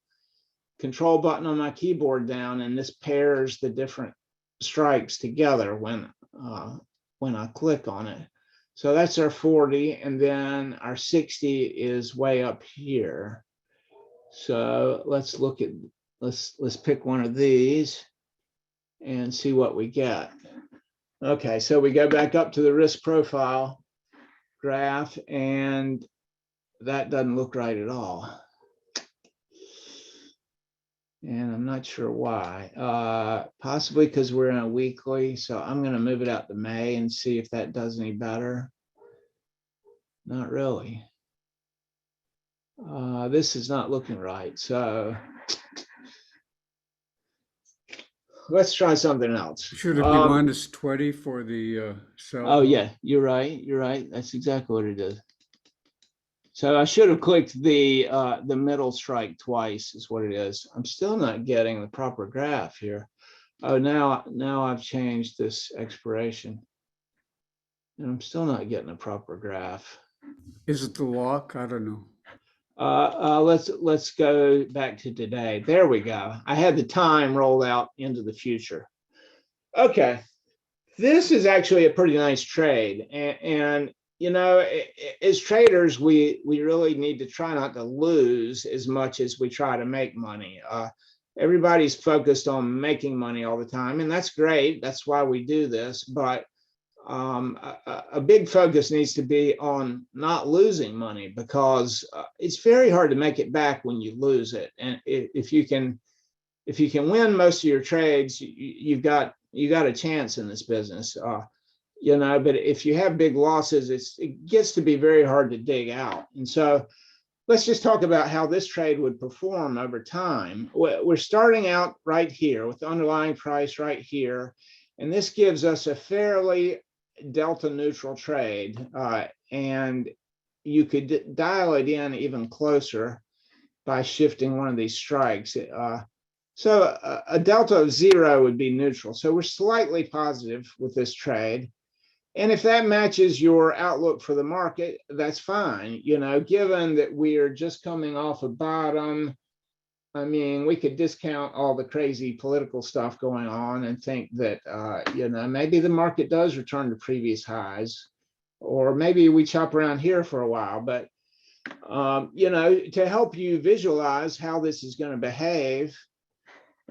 control button on my keyboard down, and this pairs the different strikes together when I click on it. So that's our 40, and then our 60 is way up here. So let's look at let's pick one of these and see what we get. Okay, so we go back up to the risk profile graph, and that doesn't look right at all. And I'm not sure why. Possibly because we're in a weekly. So I'm going to move it out to May and see if that does any better. Not really. This is not looking right. So let's try something else. Should it be minus 20 for the sell? Oh, yeah, you're right. You're right. That's exactly what it is. So I should have clicked the middle strike twice is what it is. I'm still not getting the proper graph here. Oh, now I've changed this expiration. And I'm still not getting a proper graph. Is it the lock? I don't know. Let's go back to today. There we go. I had the time rolled out into the future. Okay. This is actually a pretty nice trade. And you know, as traders, we really need to try not to lose as much as we try to make money. Everybody's focused on making money all the time, and that's great. That's why we do this. But a big focus needs to be on not losing money, because it's very hard to make it back when you lose it. And if you can win most of your trades, you got a chance in this business. But if you have big losses, it gets to be very hard to dig out. And so let's just talk about how this trade would perform over time. We're starting out right here with the underlying price right here. And this gives us a fairly delta neutral trade. And you could dial it in even closer by shifting one of these strikes. So a delta of 0 would be neutral. So we're slightly positive with this trade. And if that matches your outlook for the market, that's fine. Given that we are just coming off a bottom, I mean, we could discount all the crazy political stuff going on and think that, maybe the market does return to previous highs, or maybe we chop around here for a while. But, to help you visualize how this is going to behave,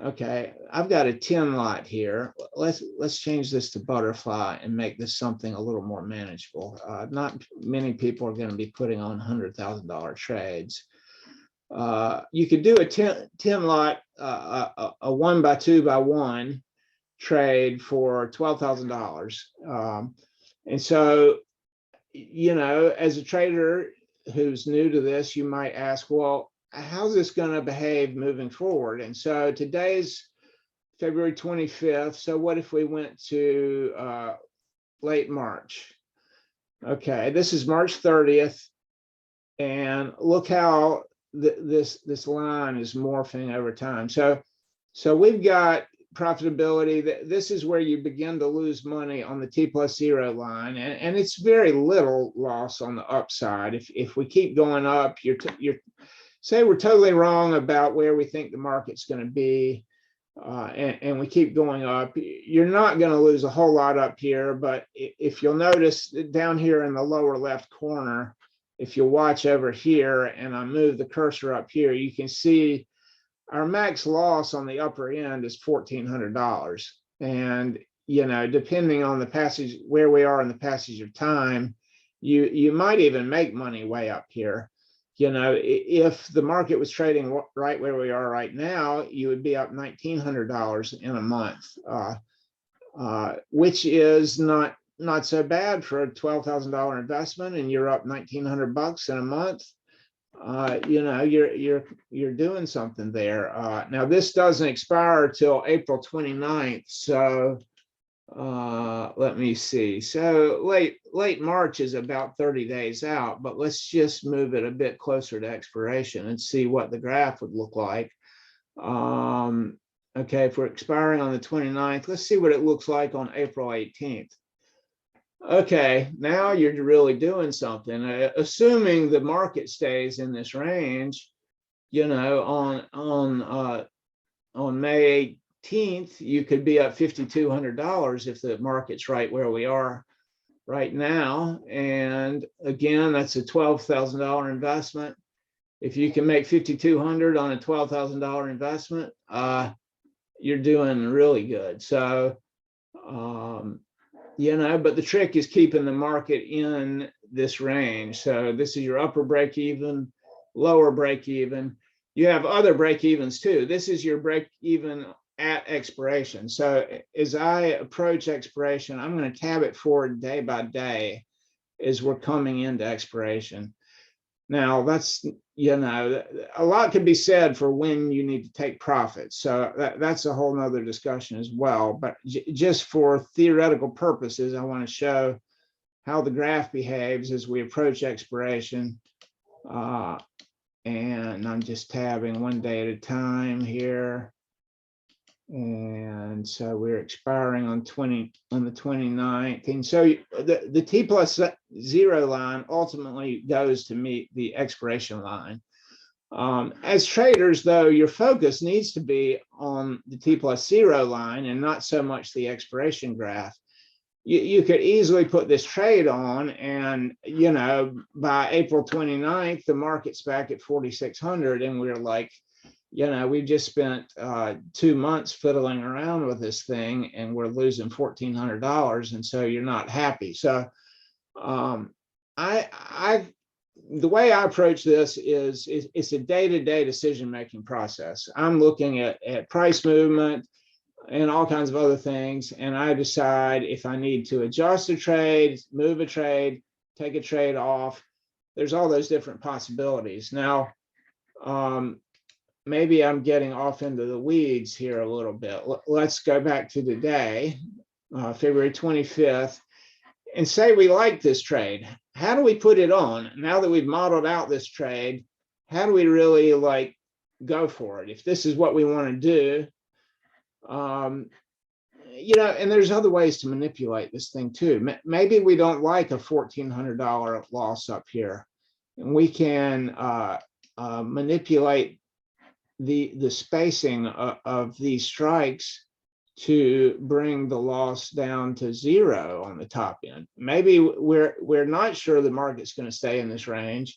okay, I've got a 10 lot here. Let's change this to butterfly and make this something a little more manageable. Not many people are going to be putting on $100,000 trades. You could do a 10 lot, a 1 by 2 by 1 trade for $12,000. And so, as a trader who's new to this, you might ask, well, how's this going to behave moving forward? And so today's February 25th. So what if we went to late March? Okay, this is March 30th. And look how this line is morphing over time. So we've got profitability. This is where you begin to lose money on the T+0 line. And it's very little loss on the upside. If we keep going up, you're say we're totally wrong about where we think the market's going to be, and we keep going up, you're not going to lose a whole lot up here. But if you'll notice down here in the lower left corner, if you watch over here and I move the cursor up here, you can see our max loss on the upper end is $1,400. And, depending on the passage, where we are in the passage of time, you might even make money way up here. If the market was trading right where we are right now, you would be up $1,900 in a month, which is not so bad for a $12,000 investment, and you're up $1,900 in a month. You're doing something there. Now this doesn't expire till April 29th, so let me see. So late March is about 30 days out, but let's just move it a bit closer to expiration and see what the graph would look like. Okay, if we're expiring on the 29th, let's see what it looks like on April 18th. Okay, now you're really doing something. Assuming the market stays in this range, on May 18th, you could be up $5,200 if the market's right where we are right now. And again, that's a $12,000 investment. If you can make $5,200 on a $12,000 investment, you're doing really good. So, but the trick is keeping the market in this range. So this is your upper break even, lower break even. You have other break evens too. This is your break even at expiration. So as I approach expiration, I'm going to tab it forward day by day as we're coming into expiration. Now that's, a lot could be said for when you need to take profits. So that's a whole nother discussion as well. But just for theoretical purposes, I want to show how the graph behaves as we approach expiration. And I'm just tabbing one day at a time here. And so we're expiring on the 29th. And so the T+0 line ultimately goes to meet the expiration line. As traders, though, your focus needs to be on the T+0 line and not so much the expiration graph. You could easily put this trade on and, by April 29th, the market's back at 4,600 and we're like, we've just spent 2 months fiddling around with this thing and we're losing $1,400. And so you're not happy. So the way I approach this is it's a day-to-day decision-making process. I'm looking at price movement and all kinds of other things. And I decide if I need to adjust a trade, move a trade, take a trade off. There's all those different possibilities. Now, maybe I'm getting off into the weeds here a little bit. Let's go back to today, February 25th, and say we like this trade. How do we put it on? Now that we've modeled out this trade, how do we really like go for it? If this is what we want to do, and there's other ways to manipulate this thing too. Maybe we don't like a $1,400 loss up here, and we can manipulate the spacing of these strikes to bring the loss down to 0 on the top end. Maybe we're not sure the market's going to stay in this range,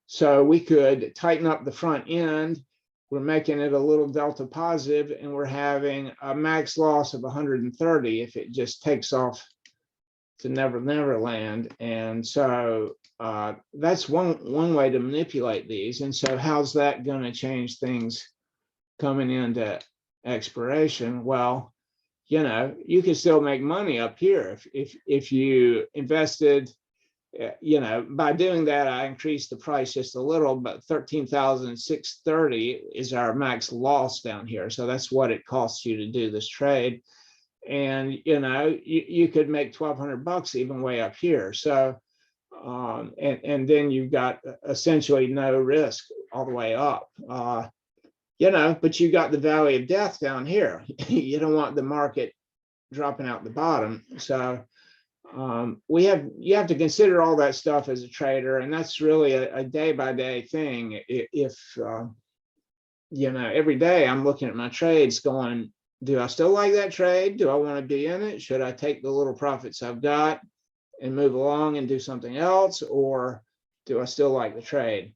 so we could tighten up the front end. We're making it a little delta positive, and we're having a max loss of 130 if it just takes off to never land. And so that's one way to manipulate these. And so how's that going to change things coming into expiration? Well, you can still make money up here if you invested. By doing that, I increased the price just a little, but 13,630 is our max loss down here. So that's what it costs you to do this trade. And, you could make $1,200 even way up here. So, and then you've got essentially no risk all the way up, but you got the valley of death down here. You don't want the market dropping out the bottom. So, you have to consider all that stuff as a trader, and that's really a day-by-day thing. If every day I'm looking at my trades going, do I still like that trade? Do I want to be in it? Should I take the little profits I've got and move along and do something else, or do I still like the trade?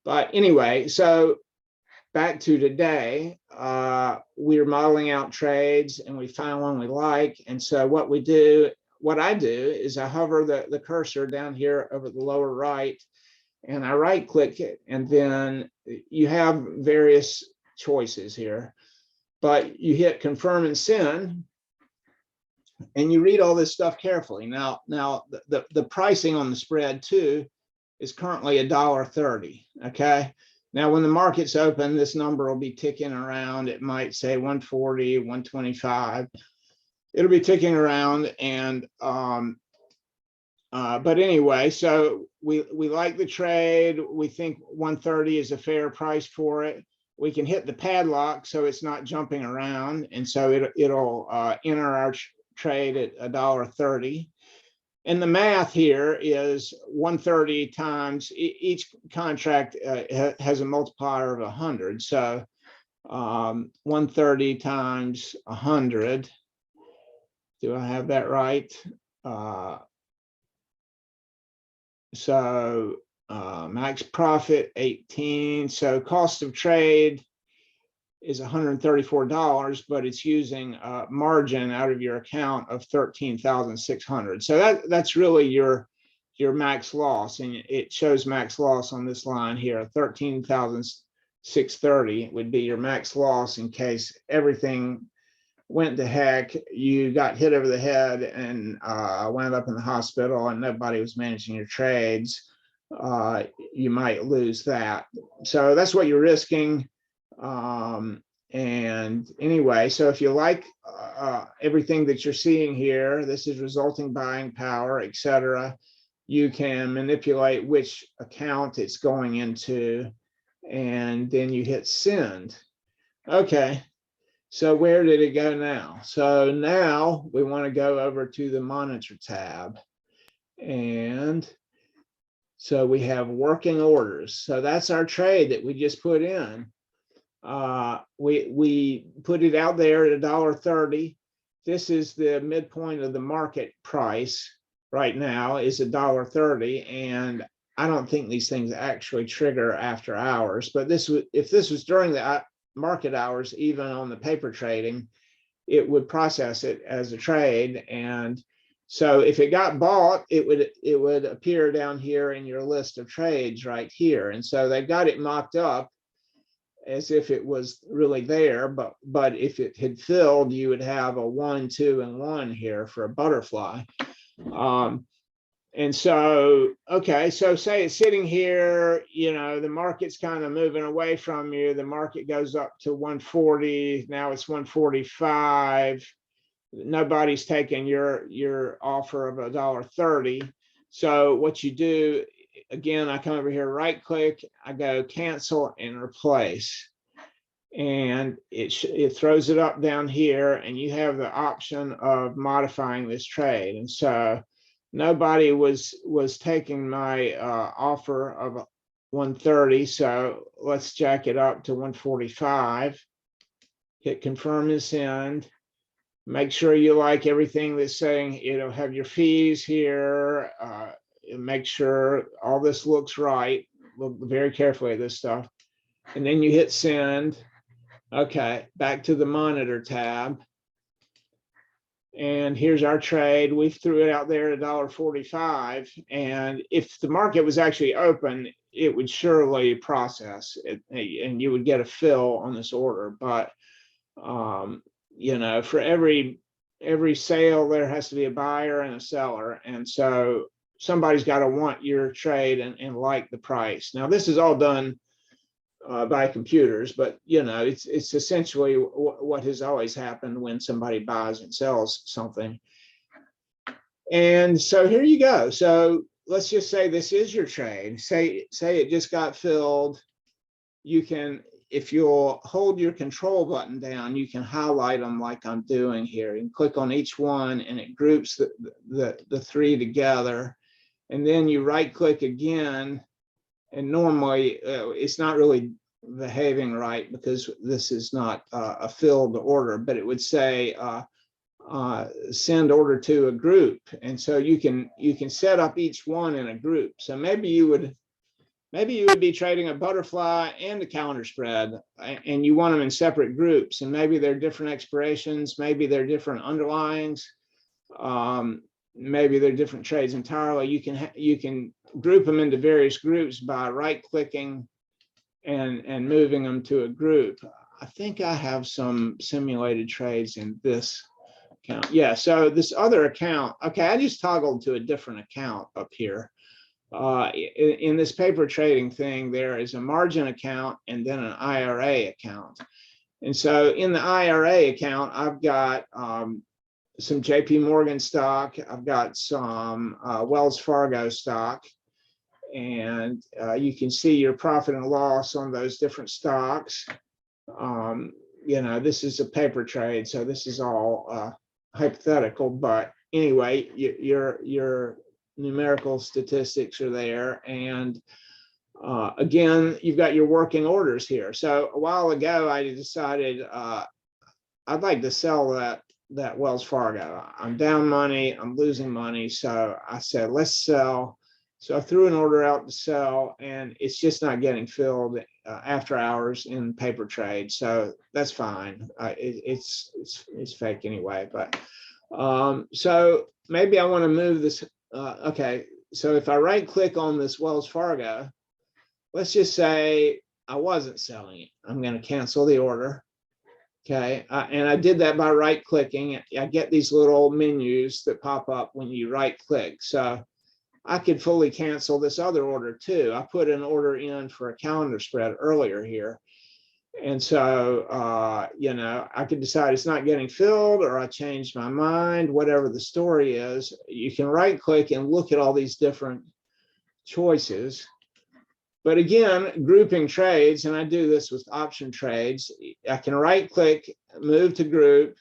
But anyway, so back to today, we're modeling out trades and we find one we like. And so what I do is I hover the cursor down here over the lower right, and I right click it, and then you have various choices here, but you hit confirm and send, and you read all this stuff carefully. Now the pricing on the spread too is currently $1.30. Okay. Now, when the market's open, this number will be ticking around. It might say 140, 125. It'll be ticking around, and but anyway, so we like the trade. We think 130 is a fair price for it. We can hit the padlock so it's not jumping around, and so it'll enter our trade at $1.30. And the math here is 130 times each contract has a multiplier of 100. So 130 times 100. Do I have that right? So max profit 18. So cost of trade is $134, but it's using a margin out of your account of 13,600. So that's really your max loss, and it shows max loss on this line here. 13,630 would be your max loss in case everything went to heck, you got hit over the head and wound up in the hospital and nobody was managing your trades. You might lose that. So that's what you're risking. And anyway, so if you like everything that you're seeing here, this is resulting buying power, etc. You can manipulate which account it's going into, and then you hit send. Okay. So where did it go now? So now we want to go over to the monitor tab. And so we have working orders. So that's our trade that we just put in. We put it out there at $1.30. This is the midpoint of the market price right now is $1.30. And I don't think these things actually trigger after hours, but if this was during the market hours, even on the paper trading, it would process it as a trade. And so if it got bought, it would appear down here in your list of trades right here. And so they've got it mocked up as if it was really there, but if it had filled, you would have a 1, 2, and 1 here for a butterfly. And so, okay, so say it's sitting here, you know, the market's kind of moving away from you. The market goes up to 140. Now it's 145. Nobody's taking your offer of $1.30. So what you do, again, I come over here, right click, I go cancel and replace. And it throws it up down here, and you have the option of modifying this trade. And so nobody was taking my offer of 130. So let's jack it up to 145. Hit confirm and send. Make sure you like everything that's saying, you know, have your fees here. Make sure all this looks right. Look very carefully at this stuff. And then you hit send. Okay, back to the monitor tab. And here's our trade. We threw it out there at $1.45. And if the market was actually open, it would surely process it, and you would get a fill on this order. But you know, for every sale, there has to be a buyer and a seller. And so somebody's got to want your trade and like the price. Now, this is all done by computers, but you know, it's essentially what has always happened when somebody buys and sells something. And so here you go. So let's just say this is your trade. Say it just got filled. You can, if you'll hold your control button down, you can highlight them like I'm doing here, and click on each one, and it groups the three together. And then you right click again. And normally it's not really behaving right because this is not a filled order, but it would say send order to a group. And so you can set up each one in a group. So maybe you would be trading a butterfly and a counter spread, and you want them in separate groups, and maybe they're different expirations, maybe they're different underlyings, maybe they're different trades entirely. You can group them into various groups by right clicking and moving them to a group. I think I have some simulated trades in this account. Yeah, so this other account, okay, I just toggled to a different account up here. In this paper trading thing, there is a margin account and then an IRA account. And so in the IRA account, I've got some JP Morgan stock, I've got some Wells Fargo stock, and you can see your profit and loss on those different stocks. You know, this is a paper trade, so this is all hypothetical, but anyway, your numerical statistics are there. And again, you've got your working orders here. So a while ago, I decided I'd like to sell that Wells Fargo. I'm down money, I'm losing money. So I said, let's sell. So I threw an order out to sell, and it's just not getting filled after hours in paper trade. So that's fine. It's fake anyway. But so maybe I want to move this. Okay, so if I right click on this Wells Fargo, let's just say I wasn't selling it. I'm going to cancel the order. Okay, and I did that by right clicking. I get these little menus that pop up when you right click. So I could fully cancel this other order too. I put an order in for a calendar spread earlier here. And so, you know, I could decide it's not getting filled, or I changed my mind, whatever the story is. You can right click and look at all these different choices. But again, grouping trades, and I do this with option trades, I can right click, move to group,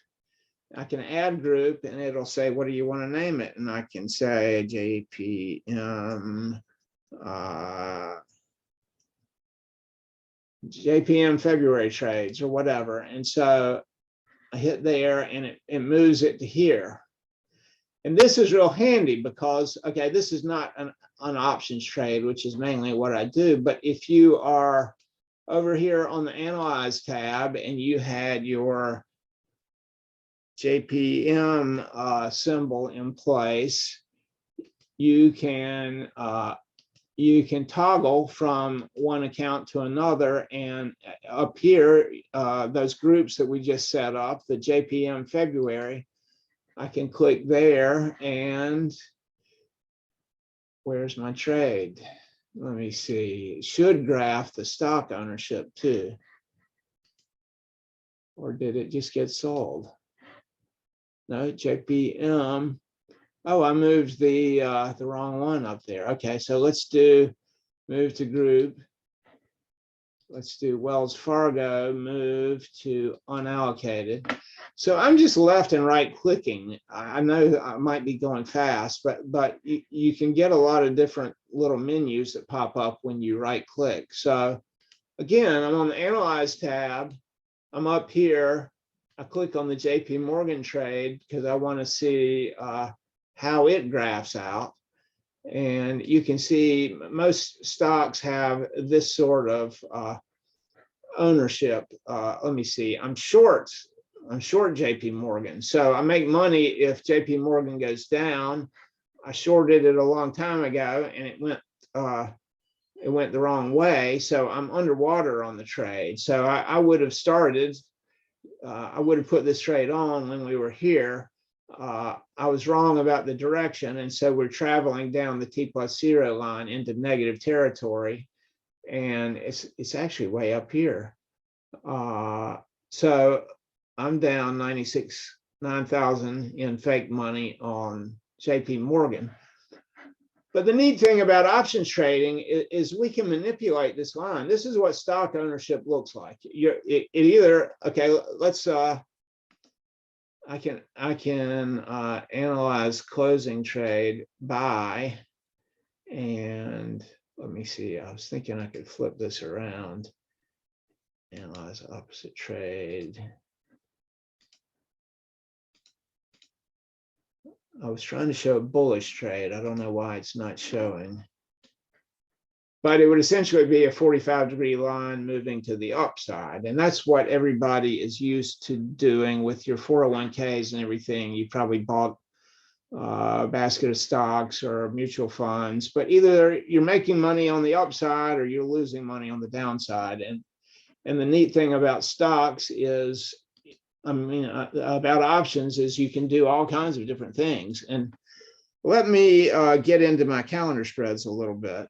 I can add group, and it'll say, what do you want to name it? And I can say JPM, JPM February trades or whatever. And so I hit there, and it moves it to here. And this is real handy because, okay, this is not an options trade, which is mainly what I do. But if you are over here on the Analyze tab and you had your JPM symbol in place, you can toggle from one account to another, and up here, those groups that we just set up, the JPM February, I can click there, and where's my trade? Let me see. It should graph the stock ownership too. Or did it just get sold? No, JPM. Oh, I moved the wrong one up there. Okay, so let's do move to group. Let's do Wells Fargo, move to unallocated. So I'm just left and right clicking. I know I might be going fast, but you can get a lot of different little menus that pop up when you right click. So again, I'm on the Analyze tab. I'm up here. I click on the JP Morgan trade because I want to see how it graphs out. And you can see most stocks have this sort of ownership. Let me see. I'm short JP Morgan. So I make money if JP Morgan goes down. I shorted it a long time ago and it went the wrong way. So I'm underwater on the trade. So I would have started, I would have put this trade on when we were here. I was wrong about the direction. And so we're traveling down the T+0 line into negative territory. And it's actually way up here. So I'm down 9,000 in fake money on JP Morgan. But the neat thing about options trading is we can manipulate this line. This is what stock ownership looks like. It either, okay, let's I can analyze closing trade buy, and let me see. I was thinking I could flip this around. Analyze opposite trade. I was trying to show a bullish trade. I don't know why it's not showing. But it would essentially be a 45-degree line moving to the upside. And that's what everybody is used to doing with your 401ks and everything. You probably bought a basket of stocks or mutual funds, but either you're making money on the upside or you're losing money on the downside. And the neat thing about stocks is, about options is you can do all kinds of different things. And let me get into my calendar spreads a little bit.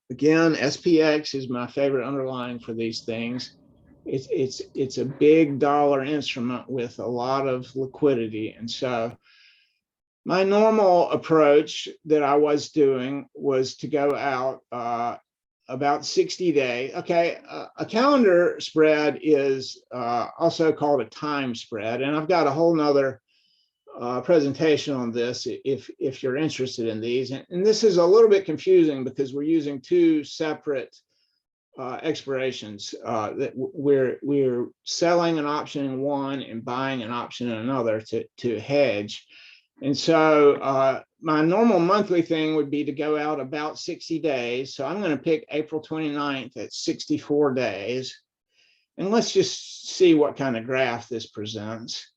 Again, SPX is my favorite underlying for these things. It's a big dollar instrument with a lot of liquidity. And so my normal approach that I was doing was to go out about 60 days. Okay, a calendar spread is also called a time spread. And I've got a whole nother presentation on this if you're interested in these. And this is a little bit confusing because we're using two separate expirations. That we're selling an option in one and buying an option in another to hedge. And so my normal monthly thing would be to go out about 60 days. So I'm going to pick April 29th at 64 days. And let's just see what kind of graph this presents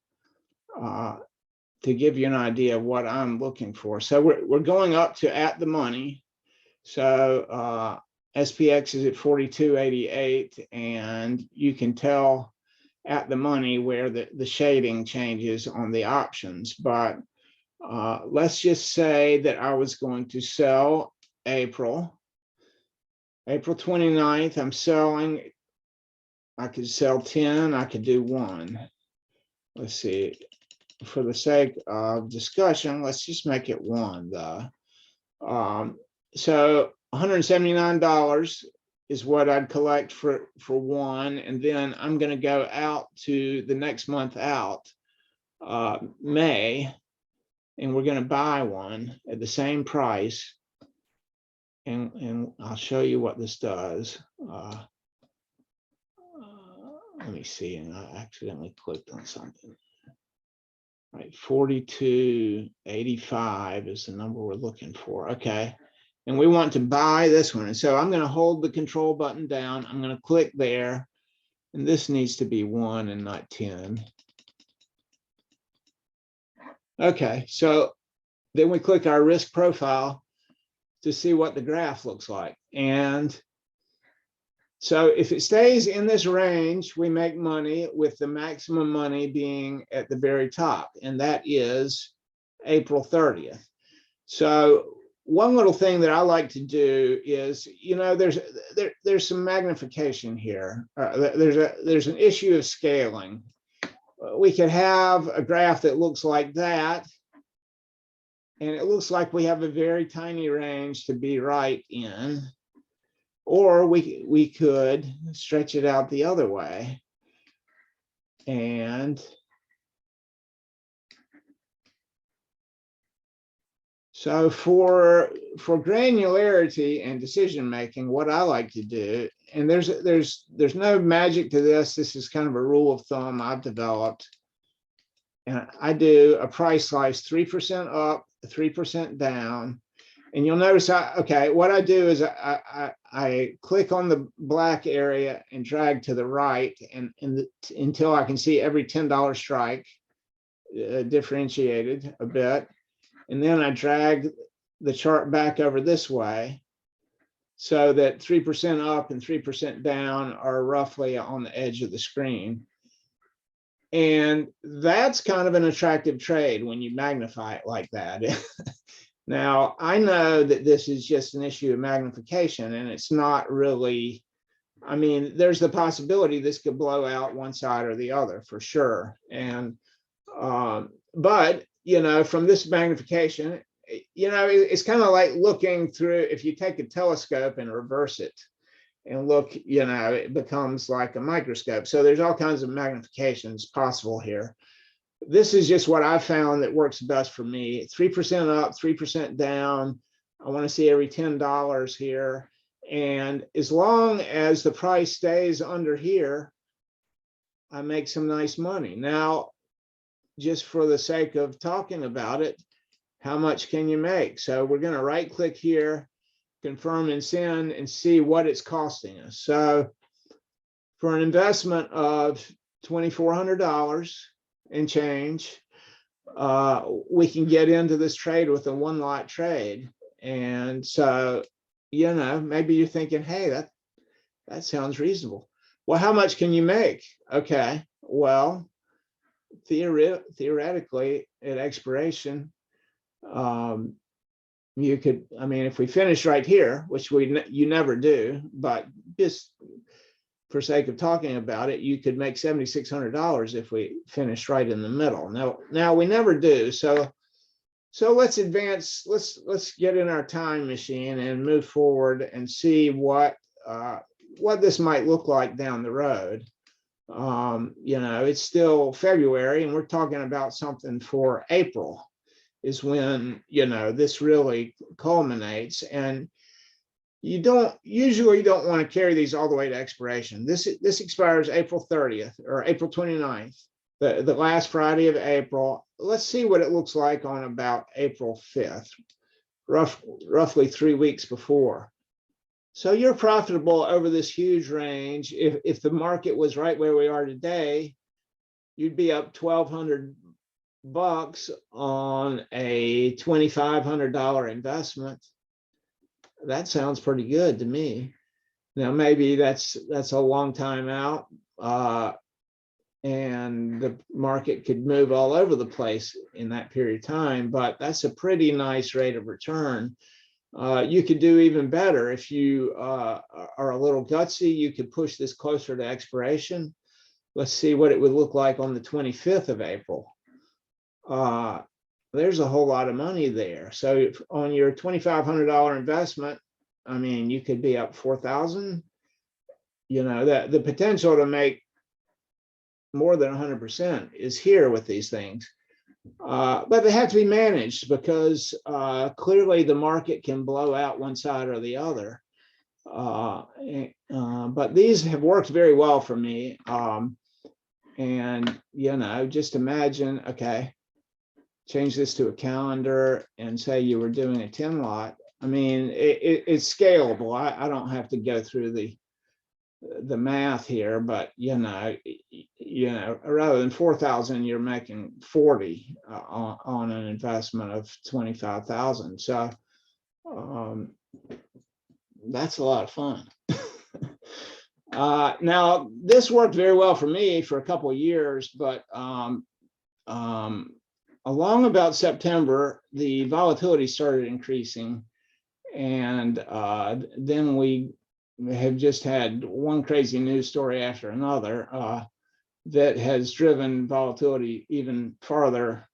to give you an idea of what I'm looking for. So we're going up to at the money. So SPX is at 42.88, and you can tell at the money where the shading changes on the options. But let's just say that I was going to sell April 29th. I'm selling. I could sell 10. I could do 1. Let's see. For the sake of discussion, let's just make it 1 though. So $179 is what I'd collect for 1, and then I'm going to go out to the next month out, May, and we're going to buy 1 at the same price, and I'll show you what this does. Let me see, and I accidentally clicked on something. Right, 42.85 is the number we're looking for. Okay, and we want to buy this one. And so I'm going to hold the control button down. I'm going to click there, and this needs to be 1 and not 10. Okay, so then we click our risk profile to see what the graph looks like. And so if it stays in this range, we make money, with the maximum money being at the very top, and that is April 30th. So one little thing that I like to do is, you know, there's some magnification here. There's an issue of scaling. We could have a graph that looks like that, and it looks like we have a very tiny range to be right in. Or we could stretch it out the other way. And so for granularity and decision making, what I like to do, and there's no magic to this. This is kind of a rule of thumb I've developed. And I do a price slice 3% up, 3% down. And you'll notice, what I do is I click on the black area and drag to the right until I can see every $10 strike differentiated a bit. And then I drag the chart back over this way so that 3% up and 3% down are roughly on the edge of the screen. And that's kind of an attractive trade when you magnify it like that. Now, I know that this is just an issue of magnification, and it's not really, I mean, there's the possibility this could blow out one side or the other for sure. And, but, you know, from this magnification, you know, it's kind of like looking through, if you take a telescope and reverse it and look, you know, it becomes like a microscope. So there's all kinds of magnifications possible here. This is just what I found that works best for me. 3% up, 3% down. I want to see every $10 here. And as long as the price stays under here, I make some nice money. Now, just for the sake of talking about it, how much can you make? So we're going to right click here, confirm and send, and see what it's costing us. So for an investment of $2,400 and change, we can get into this trade with a 1-lot trade. And so, you know, maybe you're thinking, hey, that sounds reasonable. Well, how much can you make? Okay, well, theoretically at expiration, you could, I mean, if we finish right here, which you never do, but just for sake of talking about it, you could make $7,600 if we finish right in the middle. Now we never do. So let's advance. Let's get in our time machine and move forward and see what this might look like down the road. You know, it's still February, and we're talking about something for April is when, you know, this really culminates. And you usually don't want to carry these all the way to expiration. This expires April 30th or April 29th, the last Friday of April. Let's see what it looks like on about April 5th, roughly 3 weeks before. So you're profitable over this huge range. If the market was right where we are today, you'd be up $1,200 on a $2,500 investment. That sounds pretty good to me. Now, maybe that's a long time out, and the market could move all over the place in that period of time, but that's a pretty nice rate of return. You could do even better if you are a little gutsy. You could push this closer to expiration. Let's see what it would look like on the 25th of April. There's a whole lot of money there. So if on your $2,500 investment, I mean, you could be up 4,000. You know, that the potential to make more than 100% is here with these things. But they have to be managed because clearly the market can blow out one side or the other. But these have worked very well for me. And, you know, just imagine, okay, change this to a calendar and say you were doing a 10-lot. I mean, it's scalable. I don't have to go through the math here, but rather than 4,000, you're making 40 on an investment of 25,000. So that's a lot of fun. Now, this worked very well for me for a couple of years, but along about September, the volatility started increasing. And then we have just had one crazy news story after another that has driven volatility even farther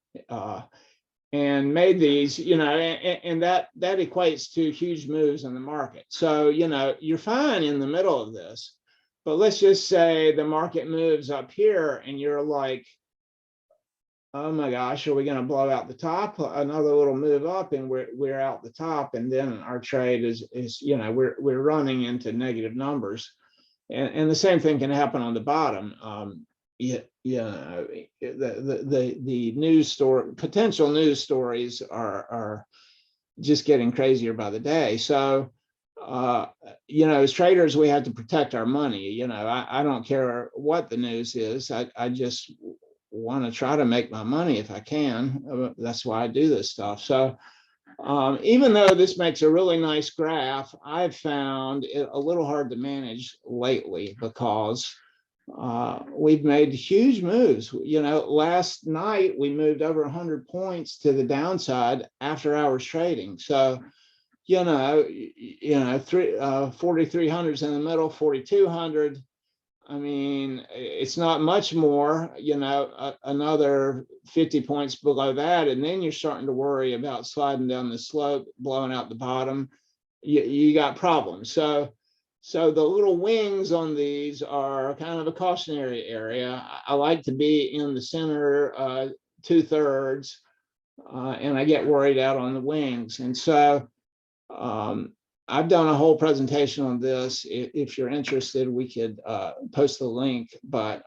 and made these, and that equates to huge moves in the market. So, you're fine in the middle of this, but let's just say the market moves up here and you're like, oh my gosh, are we going to blow out the top? Another little move up and we're out the top, and then our trade is we're running into negative numbers, and the same thing can happen on the bottom. The news story, potential news stories are just getting crazier by the day. So as traders, we have to protect our money. I don't care what the news is. I just want to try to make my money if I can. That's why I do this stuff. So even though this makes a really nice graph, I've found it a little hard to manage lately because we've made huge moves. Last night we moved over 100 points to the downside after hours trading. So 4,300's in the middle, 4,200. I mean, it's not much more, another 50 points below that. And then you're starting to worry about sliding down the slope, blowing out the bottom. You got problems. So the little wings on these are kind of a cautionary area. I like to be in the center 2/3, and I get worried out on the wings. And so I've done a whole presentation on this. If you're interested, we could post the link, but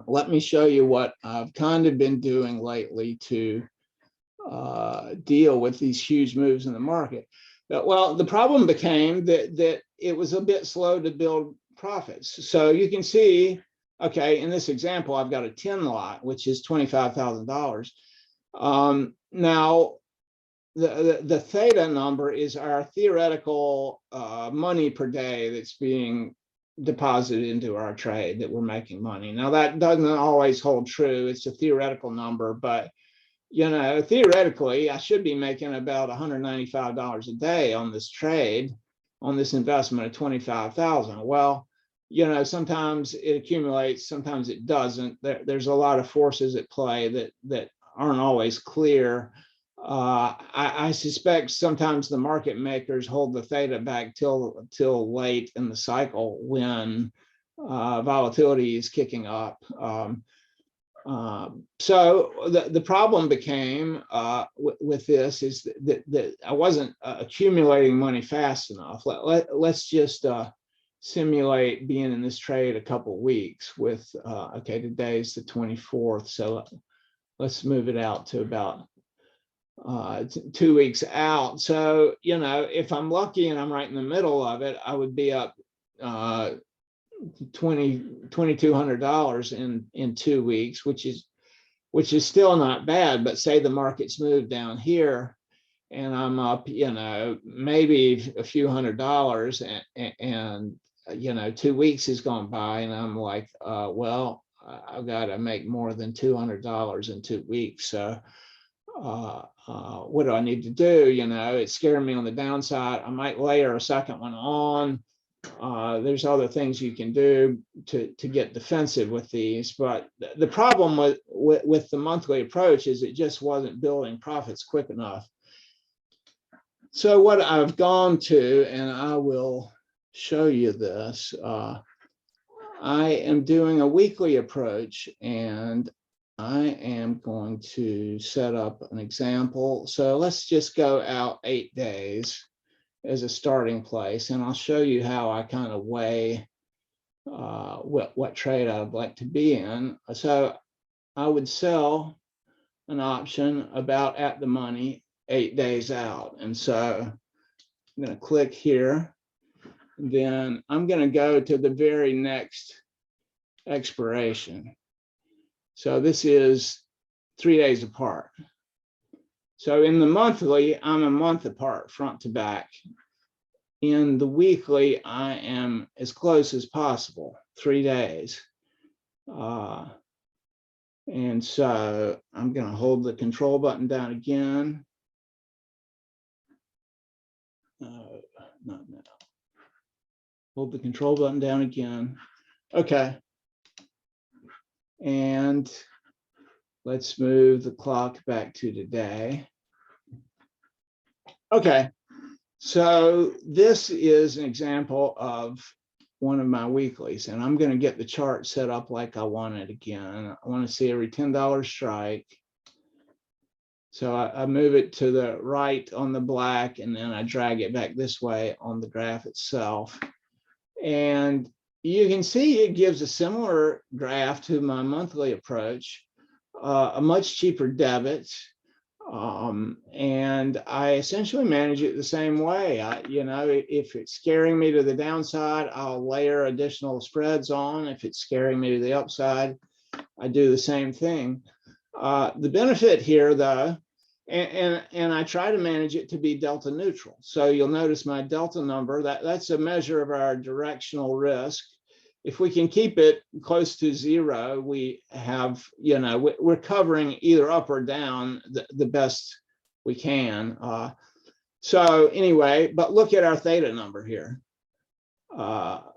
let me show you what I've kind of been doing lately to deal with these huge moves in the market. Well, the problem became that it was a bit slow to build profits. So you can see, okay, in this example, I've got a 10 lot, which is $25,000. Now, the theta number is our theoretical money per day that's being deposited into our trade that we're making money. Now, that doesn't always hold true. It's a theoretical number, but theoretically, I should be making about $195 a day on this trade, on this investment of 25,000. Well, sometimes it accumulates, sometimes it doesn't. There's a lot of forces at play that aren't always clear. I suspect sometimes the market makers hold the theta back till late in the cycle when volatility is kicking up. So the problem became with this is that I wasn't accumulating money fast enough. Let's just simulate being in this trade a couple of weeks with, okay, today's the 24th. So let's move it out to about 2 weeks out. So, if I'm lucky and I'm right in the middle of it, I would be up $2,200 in 2 weeks, which is still not bad. But say the market's moved down here and I'm up, maybe a few $100, and 2 weeks has gone by and I'm like, well, I've got to make more than $200 in 2 weeks. So what do I need to do? It's scaring me on the downside. I might layer a second one on. There's other things you can do to get defensive with these, but the problem with the monthly approach is it just wasn't building profits quick enough. So what I've gone to, and I will show you this, I am doing a weekly approach, and I am going to set up an example. So let's just go out 8 days as a starting place, and I'll show you how I kind of weigh what trade I'd like to be in. So I would sell an option about at the money 8 days out. And so I'm going to click here. Then I'm going to go to the very next expiration. So this is 3 days apart. So in the monthly, I'm a month apart, front to back. In the weekly, I am as close as possible, 3 days. And so I'm going to hold the control button down again. Not now. Hold the control button down again. Okay. And let's move the clock back to today. Okay. So this is an example of one of my weeklies, and I'm going to get the chart set up like I want it again. I want to see every $10 strike. So I move it to the right on the black, and then I drag it back this way on the graph itself. And you can see it gives a similar graph to my monthly approach, a much cheaper debit. And I essentially manage it the same way. If it's scaring me to the downside, I'll layer additional spreads on. If it's scaring me to the upside, I do the same thing. The benefit here, though, and I try to manage it to be delta neutral. So you'll notice my delta number, that's a measure of our directional risk. If we can keep it close to zero, we have, we're covering either up or down the best we can. So anyway, but look at our theta number here.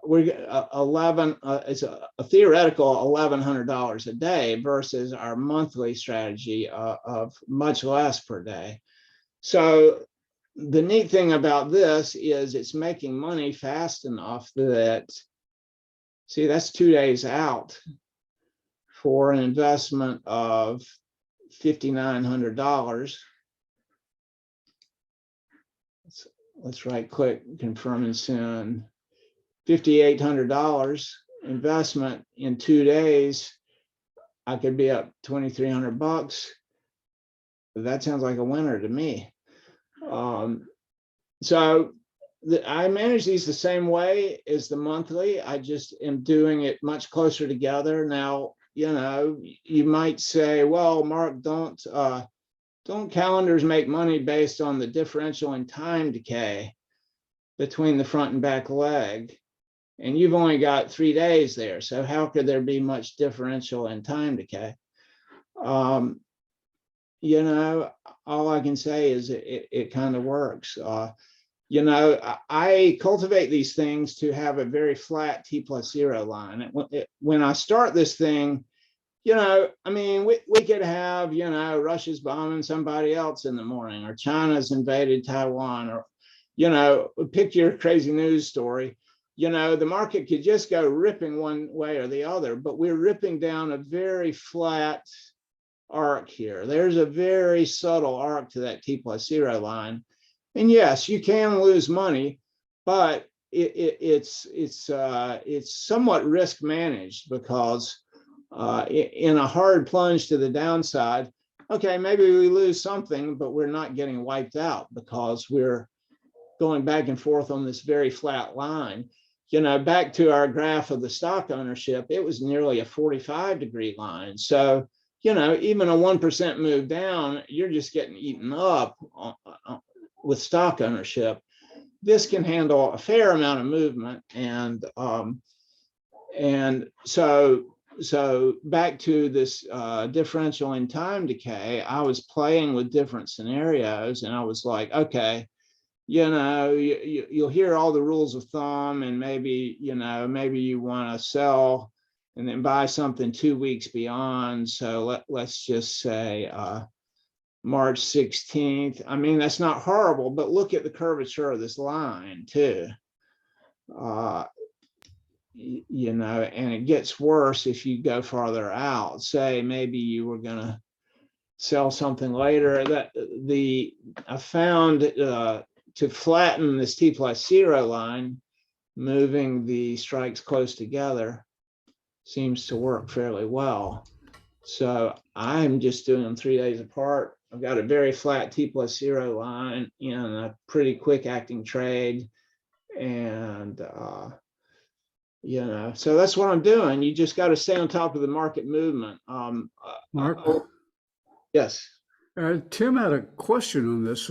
We're 11. It's a theoretical $1,100 a day versus our monthly strategy of much less per day. So the neat thing about this is it's making money fast enough that, see, that's 2 days out for an investment of $5,900. Let's right click, confirm and send. $5,800 investment in 2 days. I could be up $2,300. That sounds like a winner to me. So I manage these the same way as the monthly. I just am doing it much closer together. Now, you might say, well, Mark, don't calendars make money based on the differential in time decay between the front and back leg? And you've only got 3 days there. So how could there be much differential in time decay? All I can say is it kind of works. I cultivate these things to have a very flat T+0 line. When I start this thing, we could have, Russia's bombing somebody else in the morning, or China's invaded Taiwan, or, pick your crazy news story. The market could just go ripping one way or the other, but we're ripping down a very flat arc here. There's a very subtle arc to that T+0 line. And yes, you can lose money, but it's somewhat risk managed, because in a hard plunge to the downside, okay, maybe we lose something, but we're not getting wiped out because we're going back and forth on this very flat line. Back to our graph of the stock ownership, it was nearly a 45-degree line. So, even a 1% move down, you're just getting eaten up with stock ownership. This can handle a fair amount of movement. And so back to this differential in time decay, I was playing with different scenarios, and I was like, okay, you'll hear all the rules of thumb, and maybe you want to sell and then buy something 2 weeks beyond. So let's just say March 16th. That's not horrible, but look at the curvature of this line too. And it gets worse if you go farther out. Say maybe you were going to sell something later. I found to flatten this T+0 line, moving the strikes close together seems to work fairly well. So I'm just doing them 3 days apart. I've got a very flat T+0 line in a pretty quick acting trade. And, so that's what I'm doing. You just got to stay on top of the market movement. Mark, Yes. Tim had a question on this.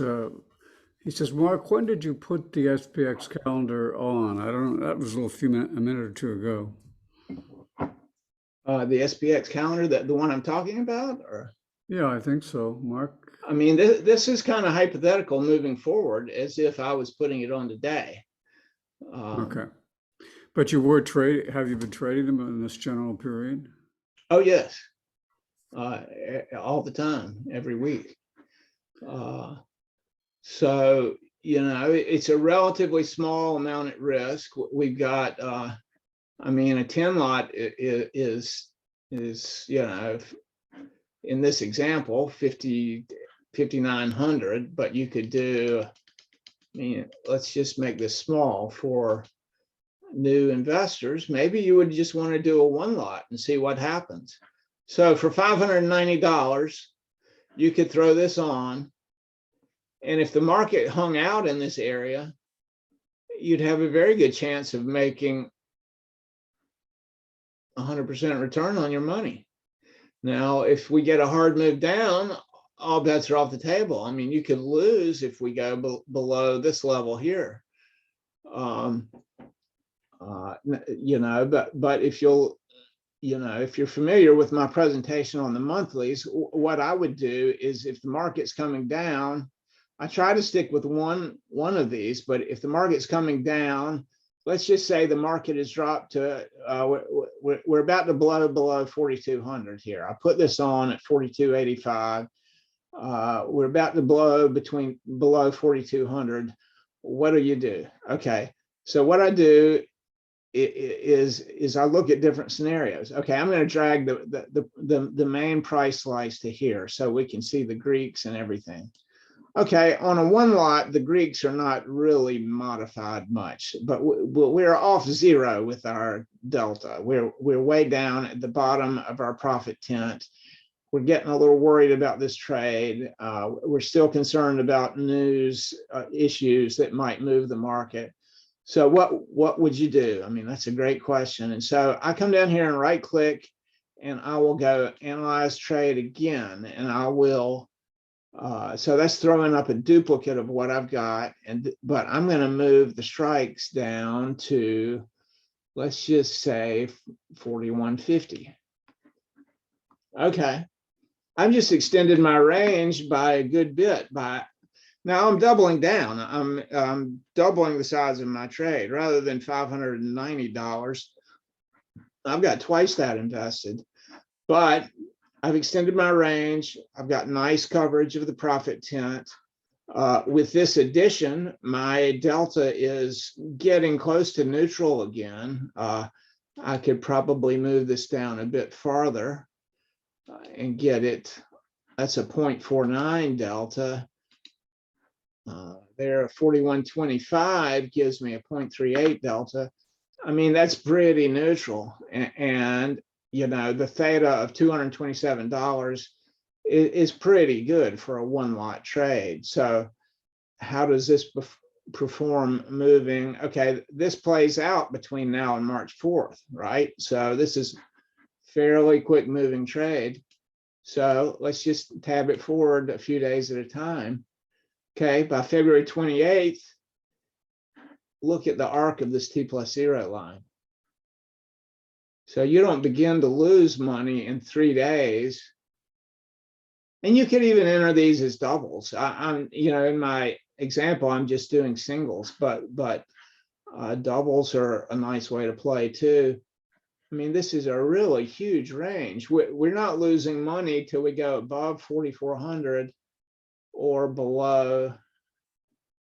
He says, Mark, when did you put the SPX calendar on? I don't know. That was a minute or two ago. The SPX calendar, the one I'm talking about, or? Yeah, I think so, Mark. I mean, this is kind of hypothetical moving forward, as if I was putting it on today. Okay. But you were trading, have you been trading them in this general period? Oh, yes. All the time, every week. So, it's a relatively small amount at risk. We've got, I mean, a 10 lot is in this example, 5,900, but you could do, I mean, let's just make this small for new investors. Maybe you would just want to do a 1 lot and see what happens. So for $590, you could throw this on. And if the market hung out in this area, you'd have a very good chance of making 100% return on your money. Now, if we get a hard move down, all bets are off the table. I mean, you could lose if we go below this level here. But if if you're familiar with my presentation on the monthlies, what I would do is, if the market's coming down, I try to stick with one of these. But if the market's coming down, let's just say the market has dropped to, we're about to blow below 4,200 here. I put this on at 4,285. We're about to blow below 4,200. What do? Okay, so what I do is I look at different scenarios. Okay, I'm going to drag the main price slice to here so we can see the Greeks and everything. Okay, on a 1 lot, the Greeks are not really modified much, but we're off 0 with our delta. We're way down at the bottom of our profit tent. We're getting a little worried about this trade. We're still concerned about news issues that might move the market. So what would you do? I mean, that's a great question. And so I come down here and right click, and I will go analyze trade again, and I will, so that's throwing up a duplicate of what I've got. But I'm going to move the strikes down to, let's just say 4150. Okay. I've just extended my range by a good bit. Now I'm doubling down. I'm doubling the size of my trade. Rather than $590, I've got twice that invested. But I've extended my range. I've got nice coverage of the profit tent. With this addition, my delta is getting close to neutral again. I could probably move this down a bit farther and get it. That's a 0.49 delta. There, 4125 gives me a 0.38 delta. I mean, that's pretty neutral. And the theta of $227 is pretty good for a 1 lot trade. So how does this perform moving? Okay, this plays out between now and March 4th, right? So this is fairly quick moving trade. So let's just tab it forward a few days at a time. Okay, by February 28th, look at the arc of this T+0 line. So you don't begin to lose money in 3 days. And you could even enter these as doubles. I'm in my example, I'm just doing singles, but doubles are a nice way to play too. I mean, this is a really huge range. We're not losing money till we go above 4,400 or below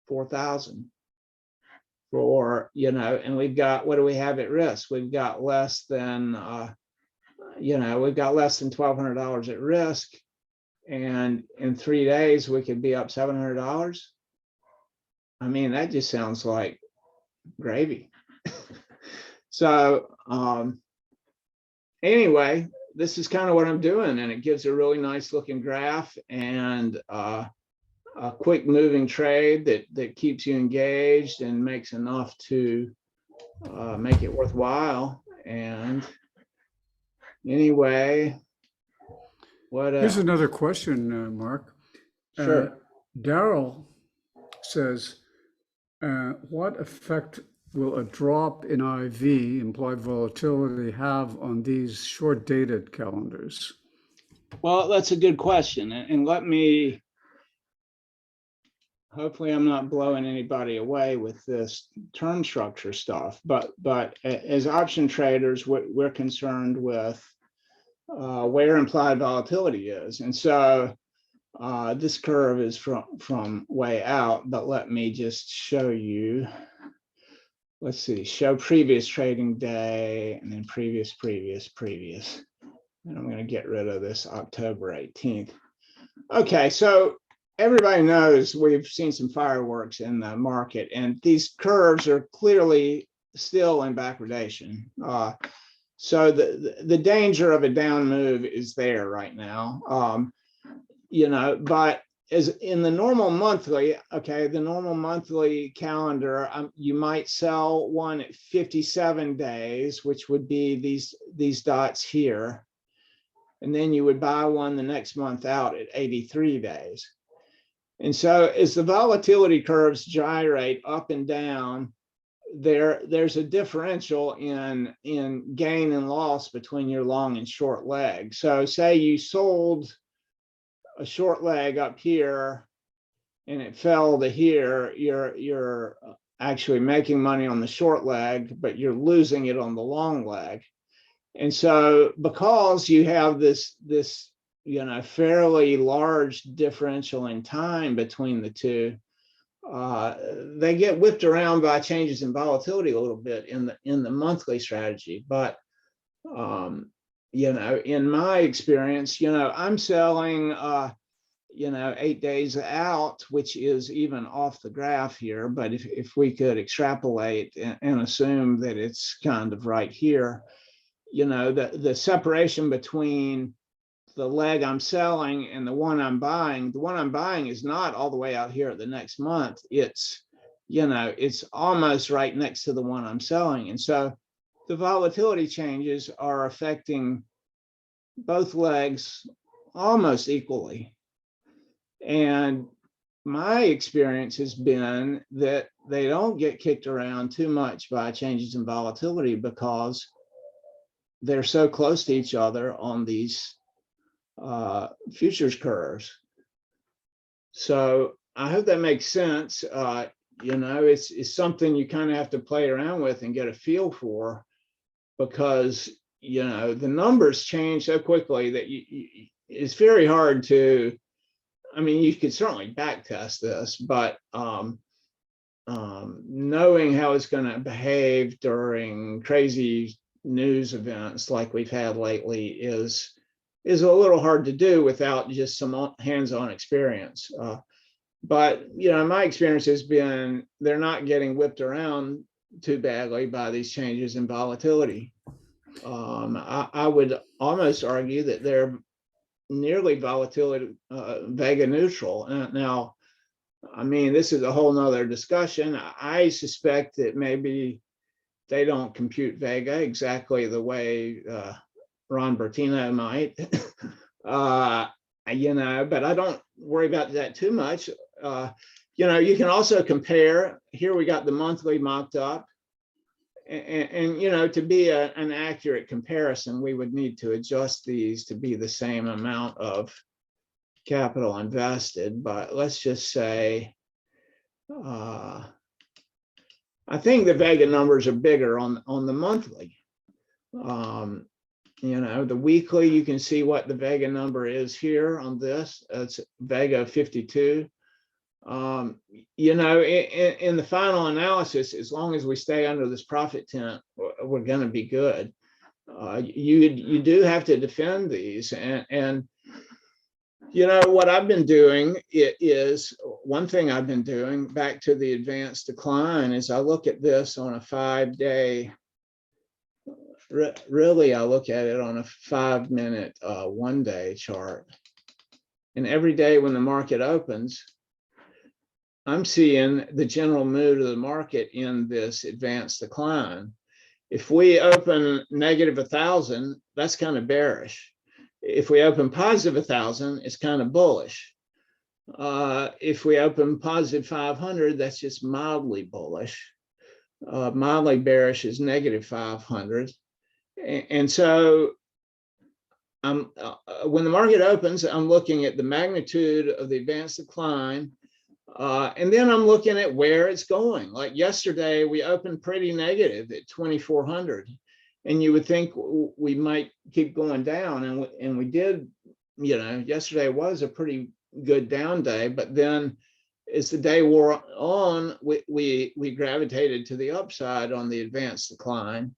4,000. And we've got, what do we have at risk? We've got less than, we've got less than $1,200 at risk. And in 3 days, we could be up $700. I mean, that just sounds like gravy. So anyway, this is kind of what I'm doing, and it gives a really nice looking graph and a quick moving trade that keeps you engaged and makes enough to make it worthwhile. And anyway, what Here's else? another question, Mark. Sure. Daryl says, what effect will a drop in IV, implied volatility, have on these short dated calendars? Well, that's a good question. And let me, hopefully I'm not blowing anybody away with this term structure stuff, but as option traders, we're concerned with where implied volatility is. And so this curve is from way out, but let me just show you. Let's see, show previous trading day and then previous. And I'm going to get rid of this October 18th. Okay, so everybody knows we've seen some fireworks in the market, and these curves are clearly still in backwardation. So the danger of a down move is there right now. But as in the normal monthly, okay, the normal monthly calendar, you might sell one at 57 days, which would be these dots here. And then you would buy one the next month out at 83 days. And so as the volatility curves gyrate up and down, there's a differential in gain and loss between your long and short leg. So say you sold a short leg up here and it fell to here, you're actually making money on the short leg, but you're losing it on the long leg. And so because you have this fairly large differential in time between the two, they get whipped around by changes in volatility a little bit in the monthly strategy. But in my experience, I'm selling 8 days out, which is even off the graph here. But if we could extrapolate and assume that it's kind of right here, the separation between the leg I'm selling and the one I'm buying is not all the way out here at the next month. It's almost right next to the one I'm selling. And so the volatility changes are affecting both legs almost equally. And my experience has been that they don't get kicked around too much by changes in volatility because they're so close to each other on these futures curves. So I hope that makes sense. It's something you kind of have to play around with and get a feel for, because the numbers change so quickly that it's very hard to. I mean, you could certainly back test this, but knowing how it's going to behave during crazy news events like we've had lately is a little hard to do without just some hands-on experience. But my experience has been they're not getting whipped around too badly by these changes in volatility. I would almost argue that they're nearly volatility Vega neutral. Now, I mean, this is a whole nother discussion. I suspect that maybe they don't compute Vega exactly the way Ron Bertino might, but I don't worry about that too much. You can also compare. Here we got the monthly mocked up. And to be an accurate comparison, we would need to adjust these to be the same amount of capital invested. But let's just say, I think the Vega numbers are bigger on the monthly. The weekly, you can see what the Vega number is here on this. It's Vega 52. In the final analysis, as long as we stay under this profit tent, we're going to be good. You do have to defend these, and what I've been doing is one thing I've been doing back to the advanced decline is I look at this on a 5-day really, I look at it on a 5-minute one-day chart. And every day when the market opens, I'm seeing the general mood of the market in this advanced decline. If we open negative 1,000, that's kind of bearish. If we open positive 1,000, it's kind of bullish. If we open positive 500, that's just mildly bullish. Mildly bearish is negative 500. And so when the market opens, I'm looking at the magnitude of the advanced decline. And then I'm looking at where it's going. Like yesterday, we opened pretty negative at 2,400. And you would think we might keep going down. And we did, yesterday was a pretty good down day. But then as the day wore on, we gravitated to the upside on the advanced decline.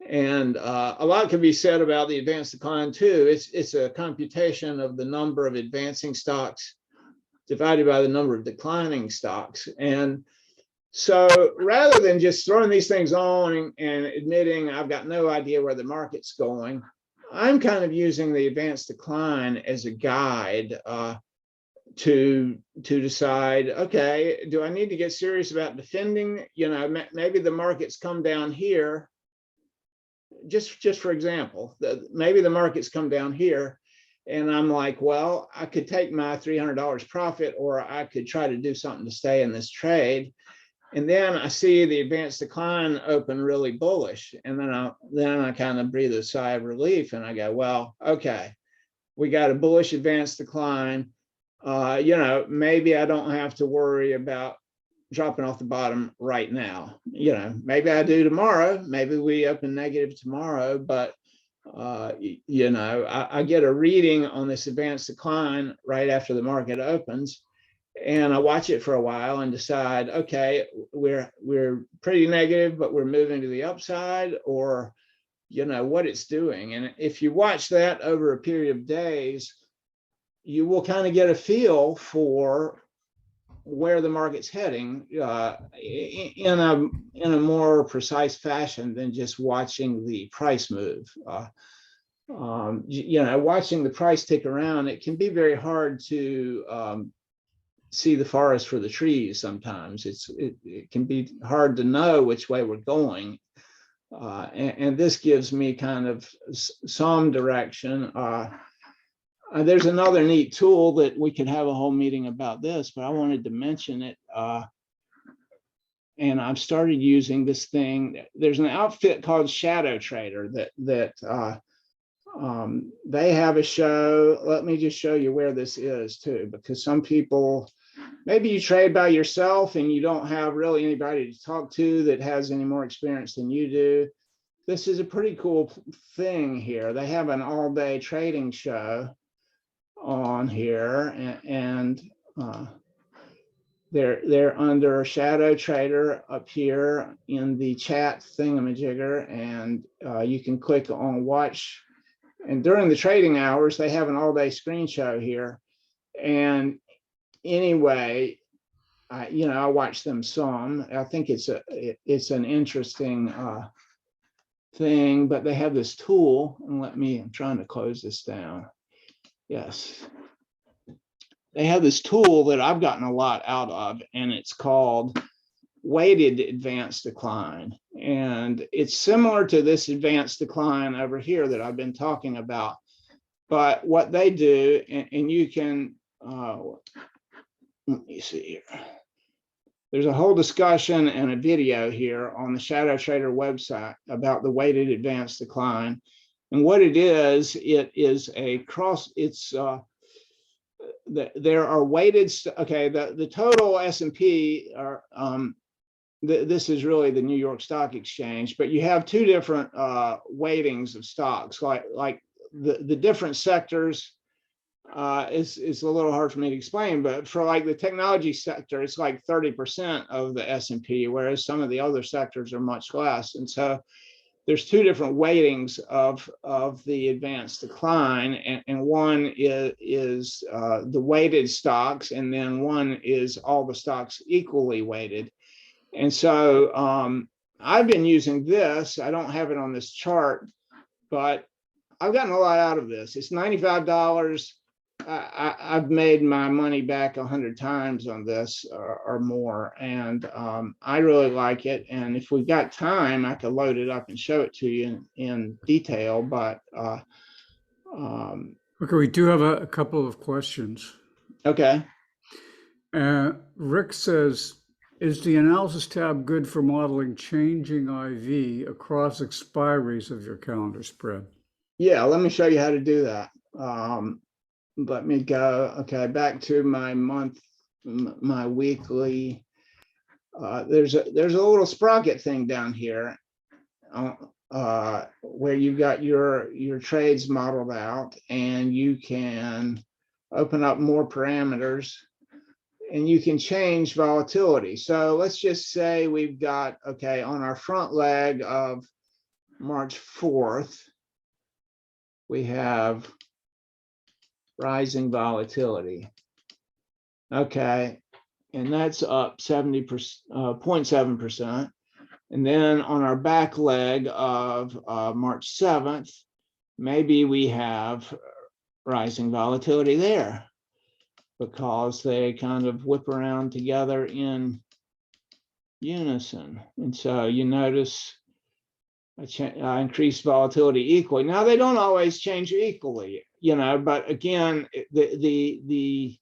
And a lot can be said about the advanced decline too. It's a computation of the number of advancing stocks divided by the number of declining stocks. And so rather than just throwing these things on and admitting I've got no idea where the market's going, I'm kind of using the advanced decline as a guide to decide, okay, do I need to get serious about defending? Maybe the market's come down here. Just for example, maybe the market's come down here and I'm like, well, I could take my $300 profit, or I could try to do something to stay in this trade. And then I see the advanced decline open really bullish. And then I kind of breathe a sigh of relief and I go, well, okay, we got a bullish advanced decline. Maybe I don't have to worry about dropping off the bottom right now. Maybe I do tomorrow. Maybe we open negative tomorrow, but I get a reading on this advanced decline right after the market opens, and I watch it for a while and decide, okay, we're pretty negative, but we're moving to the upside, or what it's doing. And if you watch that over a period of days, you will kind of get a feel for where the market's heading in a more precise fashion than just watching the price move. Watching the price tick around, it can be very hard to see the forest for the trees. Sometimes it can be hard to know which way we're going, and this gives me kind of some direction. There's another neat tool that we could have a whole meeting about this, but I wanted to mention it. And I've started using this thing. There's an outfit called Shadow Trader that they have a show. Let me just show you where this is too, because some people, maybe you trade by yourself and you don't have really anybody to talk to that has any more experience than you do. This is a pretty cool thing here. They have an all-day trading show on here, and they're under Shadow Trader up here in the chat thingamajigger, and you can click on watch. And during the trading hours, they have an all-day screen show here. And anyway, I watch them some. I think it's an interesting thing, but they have this tool. And I'm trying to close this down. Yes. They have this tool that I've gotten a lot out of, and it's called weighted advanced decline. And it's similar to this advanced decline over here that I've been talking about. But what they do, and you can, let me see here. There's a whole discussion and a video here on the Shadow Trader website about the weighted advanced decline. And what it is a cross, there are weighted, okay, the total S&P are, this is really the New York Stock Exchange, but you have two different weightings of stocks, like the different sectors. Is a little hard for me to explain, but for like the technology sector, it's like 30% of the S&P, whereas some of the other sectors are much less. And so there's two different weightings of the advanced decline, and one is the weighted stocks, and then one is all the stocks equally weighted. And so I've been using this. I don't have it on this chart, but I've gotten a lot out of this. It's $95. I've made my money back 100 times on this or more, and I really like it. And if we've got time, I could load it up and show it to you in detail. But Okay, we do have a couple of questions. okay. Rick says, is the analysis tab good for modeling changing IV across expiries of your calendar spread? Yeah, let me show you how to do that. Let me go, okay, back to my my weekly. There's a little sprocket thing down here where you've got your trades modeled out, and you can open up more parameters and you can change volatility. So let's just say we've got, okay, on our front leg of March 4th, we have rising volatility. Okay, and that's up 0.7%. And then on our back leg of March 7th, maybe we have rising volatility there because they kind of whip around together in unison. And so you notice increased volatility equally. Now they don't always change equally, you know, but again, the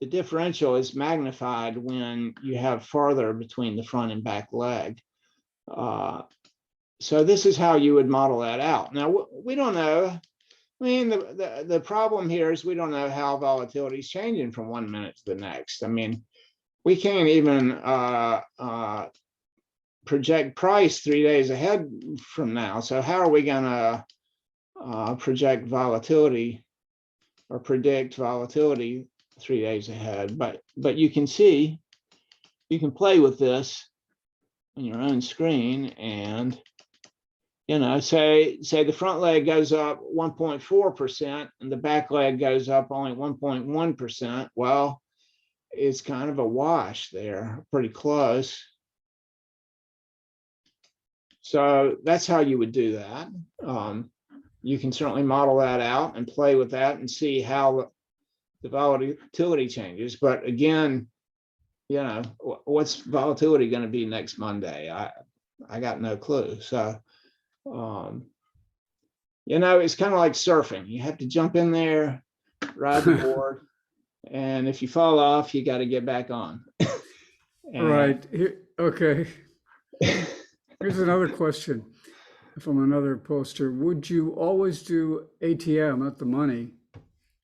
differential is magnified when you have farther between the front and back leg. So this is how you would model that out. Now we don't know. I mean, the problem here is we don't know how volatility is changing from 1 minute to the next. I mean, we can't even project price 3 days ahead from now. So how are we going to project volatility or predict volatility 3 days ahead? But you can see, you can play with this on your own screen, and you know, say the front leg goes up 1.4% and the back leg goes up only 1.1%. Well, it's kind of a wash there, pretty close. So that's how you would do that. You can certainly model that out and play with that and see how the volatility changes. But again, you know, what's volatility going to be next Monday? I got no clue. So, you know, it's kind of like surfing. You have to jump in there, ride the board, and if you fall off, you got to get back on. Right. Okay. Here's another question from another poster. Would you always do ATM at the money,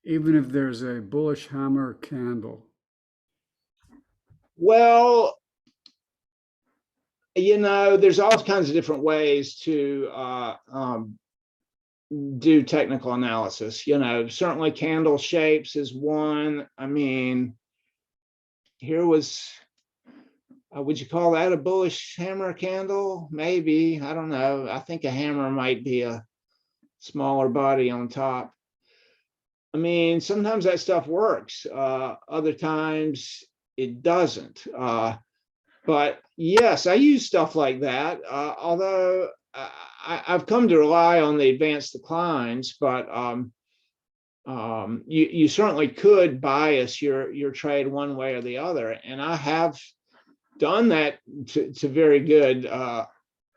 even if there's a bullish hammer candle? Well, you know, there's all kinds of different ways to do technical analysis. You know, certainly candle shapes is one. I mean, here was, would you call that a bullish hammer candle? Maybe, I don't know. I think a hammer might be a smaller body on top. I mean, sometimes that stuff works. Other times it doesn't. But yes, I use stuff like that, although I've come to rely on the advanced declines, but you certainly could bias your trade one way or the other. And I have done that to very good,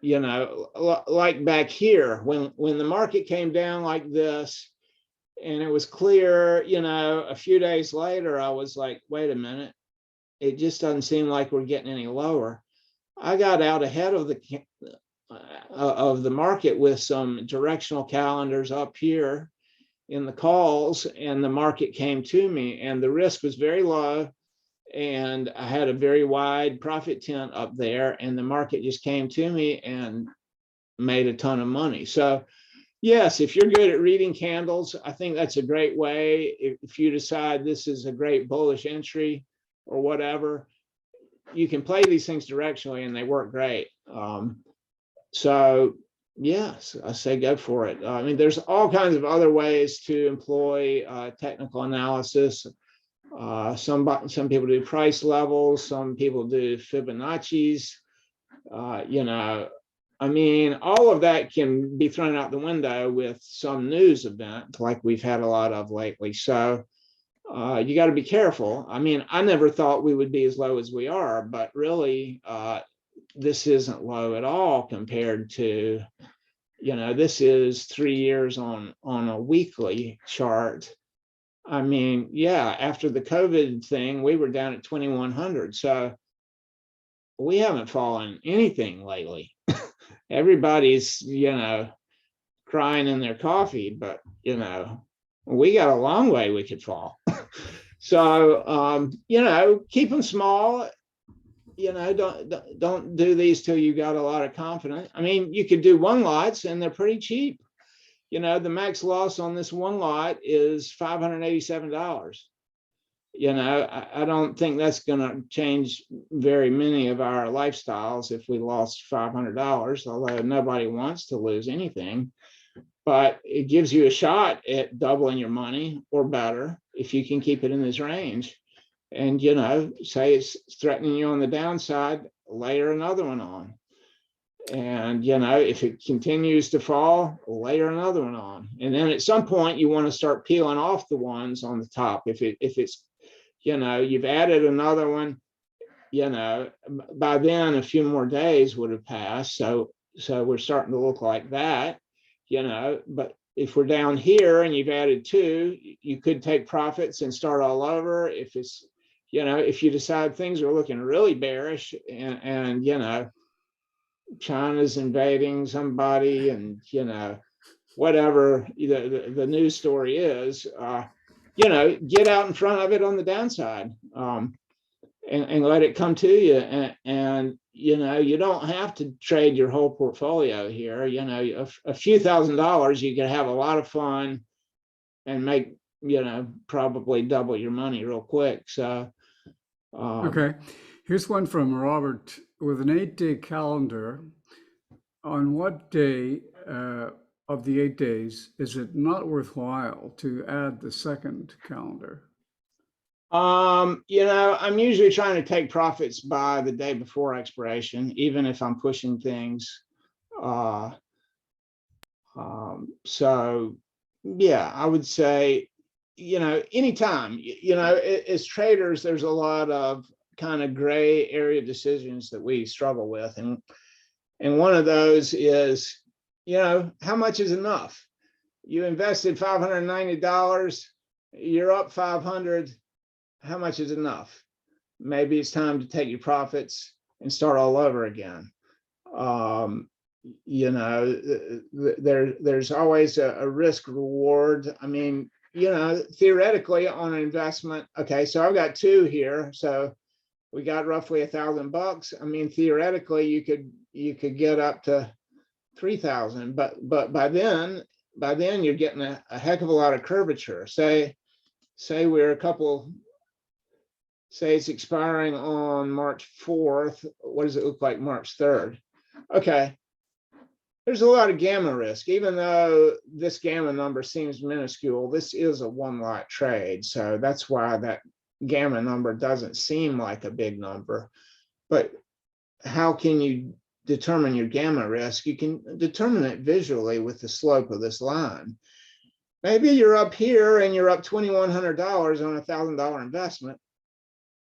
you know, like back here, when the market came down like this, and it was clear, you know, a few days later, I was like, wait a minute. It just doesn't seem like we're getting any lower. I got out ahead of the market with some directional calendars up here in the calls, and the market came to me, and the risk was very low, and I had a very wide profit tent up there, and the market just came to me and made a ton of money. So yes, if you're good at reading candles, I think that's a great way. If you decide this is a great bullish entry or whatever, you can play these things directionally and they work great. So yes, I say go for it. I mean, there's all kinds of other ways to employ technical analysis. Some people do price levels, some people do Fibonacci's. You know, I mean, all of that can be thrown out the window with some news event like we've had a lot of lately. So you got to be careful. I mean, I never thought we would be as low as we are, but really, this isn't low at all compared to, you know, this is 3 years on a weekly chart. I mean, yeah, after the COVID thing, we were down at 2,100. So we haven't fallen anything lately. Everybody's, you know, crying in their coffee, but, you know, we got a long way we could fall. So, you know, keep them small. You know, don't do these till you got a lot of confidence. I mean, you could do one lots and they're pretty cheap. You know, the max loss on this one lot is $587. You know, I don't think that's going to change very many of our lifestyles if we lost $500, although nobody wants to lose anything. But it gives you a shot at doubling your money or better if you can keep it in this range. And, you know, say it's threatening you on the downside, layer another one on. And, you know, if it continues to fall, layer another one on. And then at some point you want to start peeling off the ones on the top. If it's, you know, you've added another one, you know, by then a few more days would have passed. So we're starting to look like that, you know. But if we're down here and you've added two, you could take profits and start all over. If it's, you know, if you decide things are looking really bearish and you know, China's invading somebody and, you know, whatever the news story is, you know, get out in front of it on the downside, and let it come to you. And, you know, you don't have to trade your whole portfolio here. You know, a few $1,000s, you can have a lot of fun and make, you know, probably double your money real quick. So, Okay, here's one from Robert. With an 8-day calendar, on what day of the 8 days is it not worthwhile to add the second calendar? You know, I'm usually trying to take profits by the day before expiration, even if I'm pushing things. So yeah, I would say, you know, anytime, you know, as traders, there's a lot of kind of gray area decisions that we struggle with. And one of those is, you know, how much is enough? You invested $590, you're up 500. How much is enough? Maybe it's time to take your profits and start all over again. You know, there's always a risk reward. I mean, you know, theoretically on an investment, okay, so I've got two here, so we got roughly $1,000. I mean, theoretically, you could get up to 3,000, but by then you're getting a heck of a lot of curvature. Say we're a couple. Say it's expiring on March 4th. What does it look like March 3rd? Okay. There's a lot of gamma risk, even though this gamma number seems minuscule. This is a one lot trade. So that's why that gamma number doesn't seem like a big number. But how can you determine your gamma risk? You can determine it visually with the slope of this line. Maybe you're up here and you're up $2,100 on a $1,000 investment.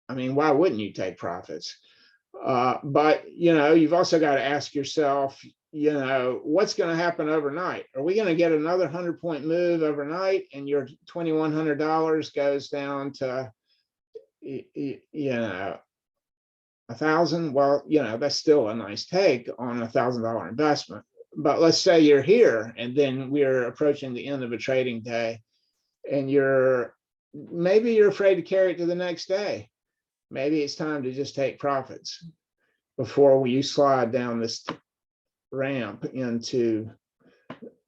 I mean, why wouldn't you take profits? But, you know, you've also got to ask yourself, you know, what's going to happen overnight? Are we going to get another 100-point move overnight and your $2,100 goes down to, you know, 1,000? Well, you know, that's still a nice take on a $1,000 investment. But let's say you're here and then we're approaching the end of a trading day and maybe you're afraid to carry it to the next day. Maybe it's time to just take profits before you slide down this ramp into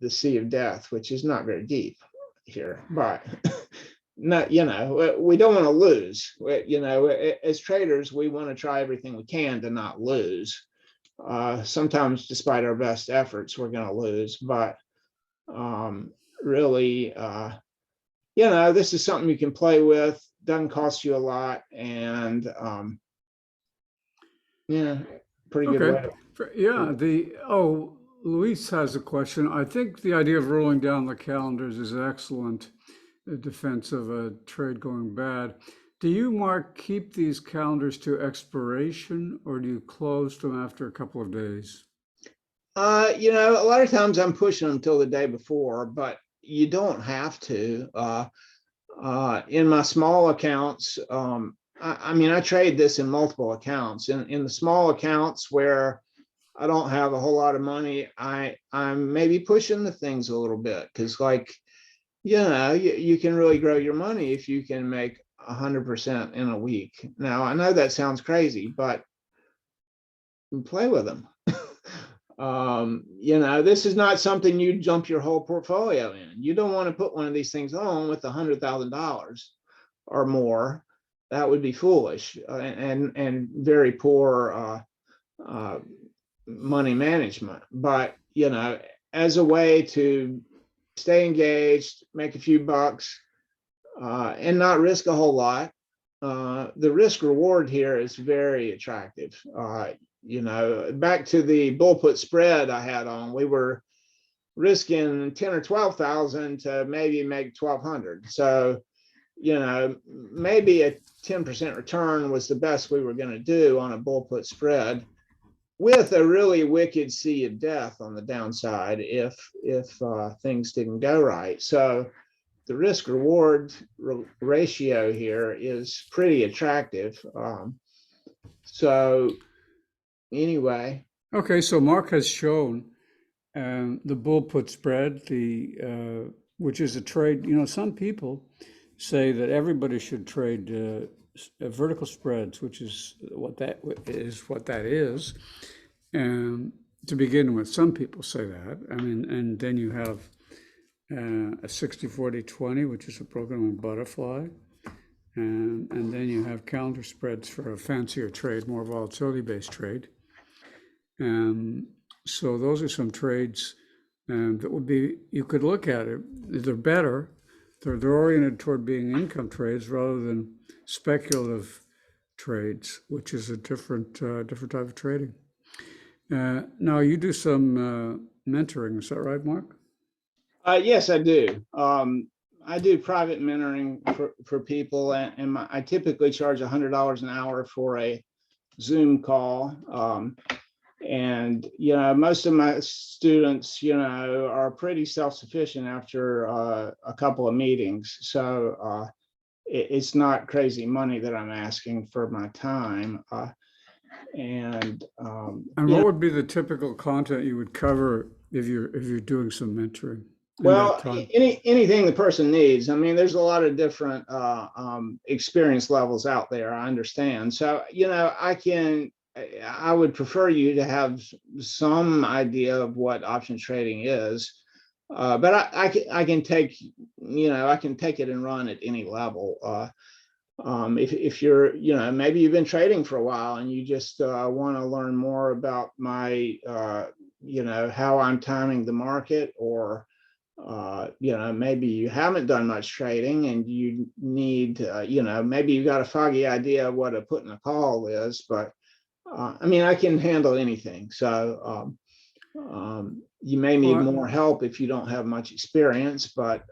the sea of death, which is not very deep here. But not, you know, we don't want to lose. You know, as traders, we want to try everything we can to not lose. Sometimes, despite our best efforts, we're going to lose. But really, you know, this is something you can play with. Doesn't cost you a lot, and yeah, pretty good way. Yeah, Luis has a question. I think the idea of rolling down the calendars is excellent defense of a trade going bad. Do you, Mark, keep these calendars to expiration or do you close them after a couple of days? A lot of times I'm pushing them till the day before, but you don't have to. In my small accounts, I trade this in multiple accounts. In the small accounts where I don't have a whole lot of money, I'm maybe pushing the things a little bit because, you can really grow your money if you can make 100% in a week. Now, I know that sounds crazy, but play with them. This is not something you jump your whole portfolio in. You don't want to put one of these things on with $100,000 or more. That would be foolish and very poor money management. But as a way to stay engaged, make a few bucks, and not risk a whole lot, the risk reward here is very attractive. Back to the bull put spread I had on, we were risking 10 or 12,000 to maybe make 1,200. So, maybe a 10% return was the best we were going to do on a bull put spread, with a really wicked sea of death on the downside if things didn't go right. So the risk reward ratio here is pretty attractive. So anyway. Okay, so Mark has shown the bull put spread, which is a trade. Some people say that everybody should trade vertical spreads, which is what that is. And to begin with, some people say that. And then you have a 60-40-20, which is a programming butterfly. And then you have calendar spreads for a fancier trade, more volatility-based trade. So those are some trades that would be, you could look at it. They're better. They're oriented toward being income trades rather than speculative trades, which is a different type of trading. Now you do some mentoring, is that right, Mark? Yes, I do. I do private mentoring for people, and I typically charge $100 an hour for a Zoom call. And most of my students, are pretty self-sufficient after a couple of meetings. So it's not crazy money that I'm asking for my time. And what would be the typical content you would cover if you're doing some mentoring? Well, anything the person needs. There's a lot of different experience levels out there, I understand. So, I would prefer you to have some idea of what option trading is. But I can take, I can take it and run at any level. If you're, maybe you've been trading for a while and you just want to learn more about my, how I'm timing the market, or maybe you haven't done much trading and you need, maybe you've got a foggy idea of what a put and a call is, but I can handle anything. So you may need more help if you don't have much experience, but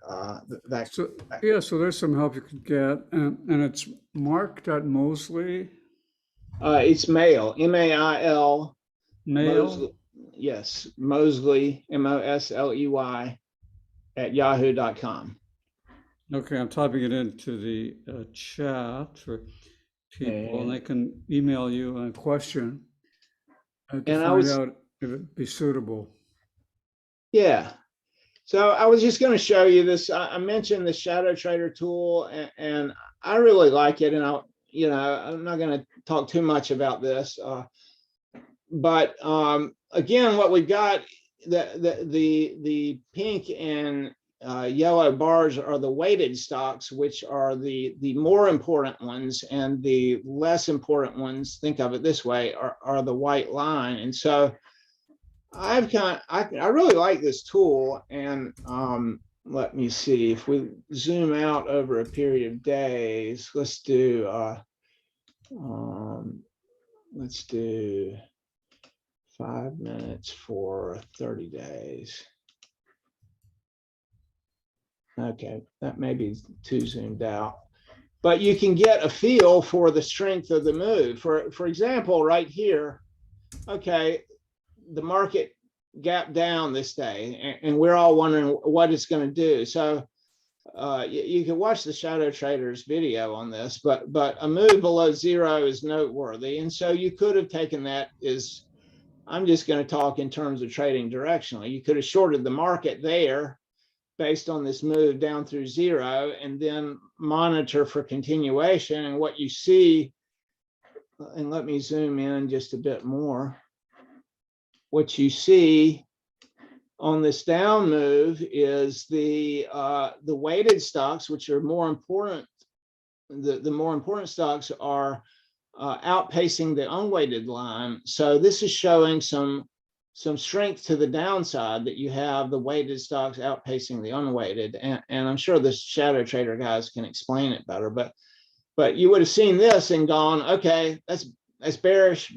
so there's some help you could get, and it's Mark.Mosley. It's mail, M-A-I-L. Mail. Yes, Mosley, M-O-S-L-E-Y @yahoo.com. Okay, I'm typing it into the chat for people, and they can email you a question to find out if it'd be suitable. Yeah. So I was just going to show you this. I mentioned the Shadow Trader tool, and I really like it. And I'm not going to talk too much about this, but again, what we've got, the pink and yellow bars are the weighted stocks, which are the more important ones, and the less important ones, think of it this way, are the white line. And so I really like this tool. And let me see, if we zoom out over a period of days, let's do 5 minutes for 30 days. Okay, that may be too zoomed out. But you can get a feel for the strength of the move. For example, right here, okay, the market gapped down this day, and we're all wondering what it's going to do. So you can watch the Shadow Traders video on this, but a move below zero is noteworthy. And so you could have taken that as, I'm just going to talk in terms of trading directionally. You could have shorted the market there based on this move down through zero, and then monitor for continuation. And what you see, and let me zoom in just a bit more. What you see on this down move is the weighted stocks, which are more important. The more important stocks are outpacing the unweighted line. So this is showing some strength to the downside, that you have the weighted stocks outpacing the unweighted. And I'm sure the shadow trader guys can explain it better, but you would have seen this and gone, okay, that's bearish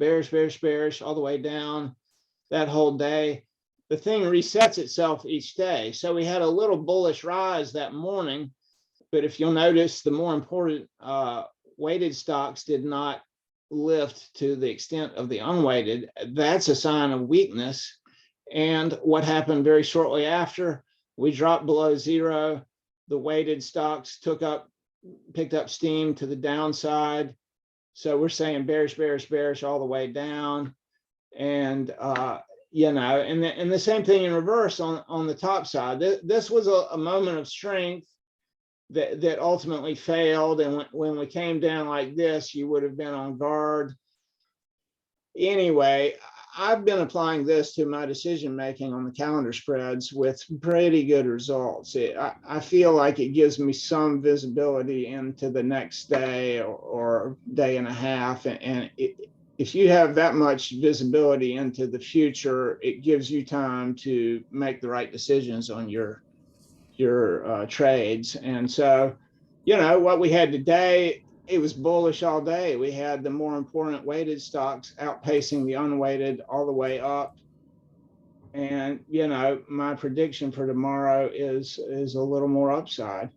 all the way down that whole day. The thing resets itself each day. So we had a little bullish rise that morning, but if you'll notice, the more important weighted stocks did not lift to the extent of the unweighted. That's a sign of weakness. And what happened very shortly after, we dropped below zero. The weighted stocks picked up steam to the downside. So we're saying bearish all the way down. And you know, and the same thing in reverse on the top side. This was a moment of strength that ultimately failed. And when we came down like this, you would have been on guard. Anyway, I've been applying this to my decision making on the calendar spreads with pretty good results. I feel like it gives me some visibility into the next day or day and a half. And if you have that much visibility into the future, it gives you time to make the right decisions on your trades. And so, you know, what we had today, it was bullish all day. We had the more important weighted stocks outpacing the unweighted all the way up. And, you know, my prediction for tomorrow is a little more upside.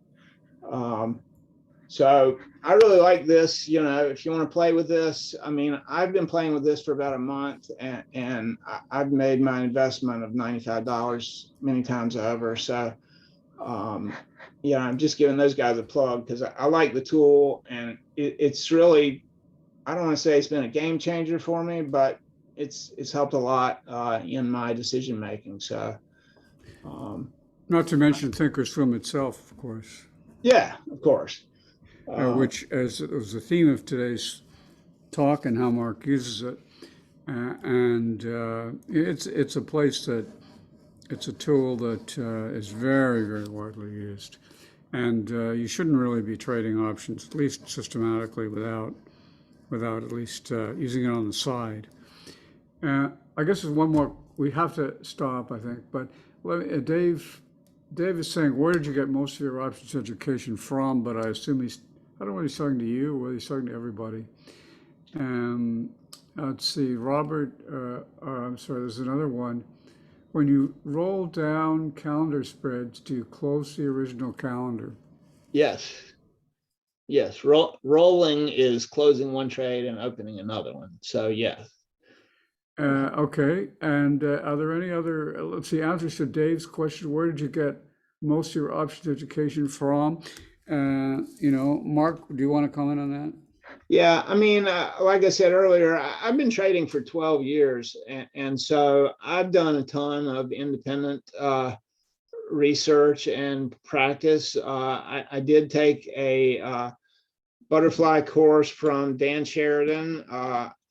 So I really like this. You know, if you want to play with this, I mean, I've been playing with this for about a month, and I've made my investment of $95 many times over. So yeah, I'm just giving those guys a plug because I like the tool, and it's really, I don't want to say it's been a game changer for me, but it's helped a lot in my decision making. So Not to mention Thinkorswim itself, of course, yeah, of course. which as it was the theme of today's talk and how Mark uses it. And it's a place that, it's a tool that is very, very widely used. And you shouldn't really be trading options, at least systematically, without at least using it on the side. I guess there's one more. We have to stop, I think. But Dave is saying, where did you get most of your options education from? But I assume I don't know whether he's talking to you or whether he's talking to everybody. Let's see, Robert, I'm sorry, there's another one. When you roll down calendar spreads, do you close the original calendar? Yes. Rolling is closing one trade and opening another one. So yes. Okay. And are there any other, let's see, answers to Dave's question, where did you get most of your options education from? You know, Mark, do you want to comment on that? Yeah, I mean, like I said earlier, I've been trading for 12 years. And so I've done a ton of independent research and practice. I did take a butterfly course from Dan Sheridan.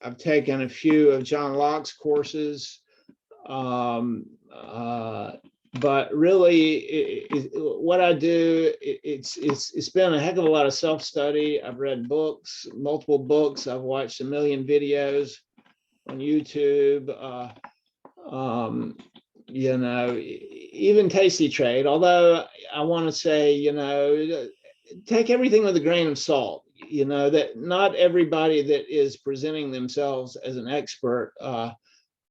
I've taken a few of John Locke's courses. But really, what I do, it's been a heck of a lot of self-study. I've read books, multiple books. I've watched a million videos on YouTube. You know, even Tasty Trade. Although I want to say, you know, take everything with a grain of salt. You know, that not everybody that is presenting themselves as an expert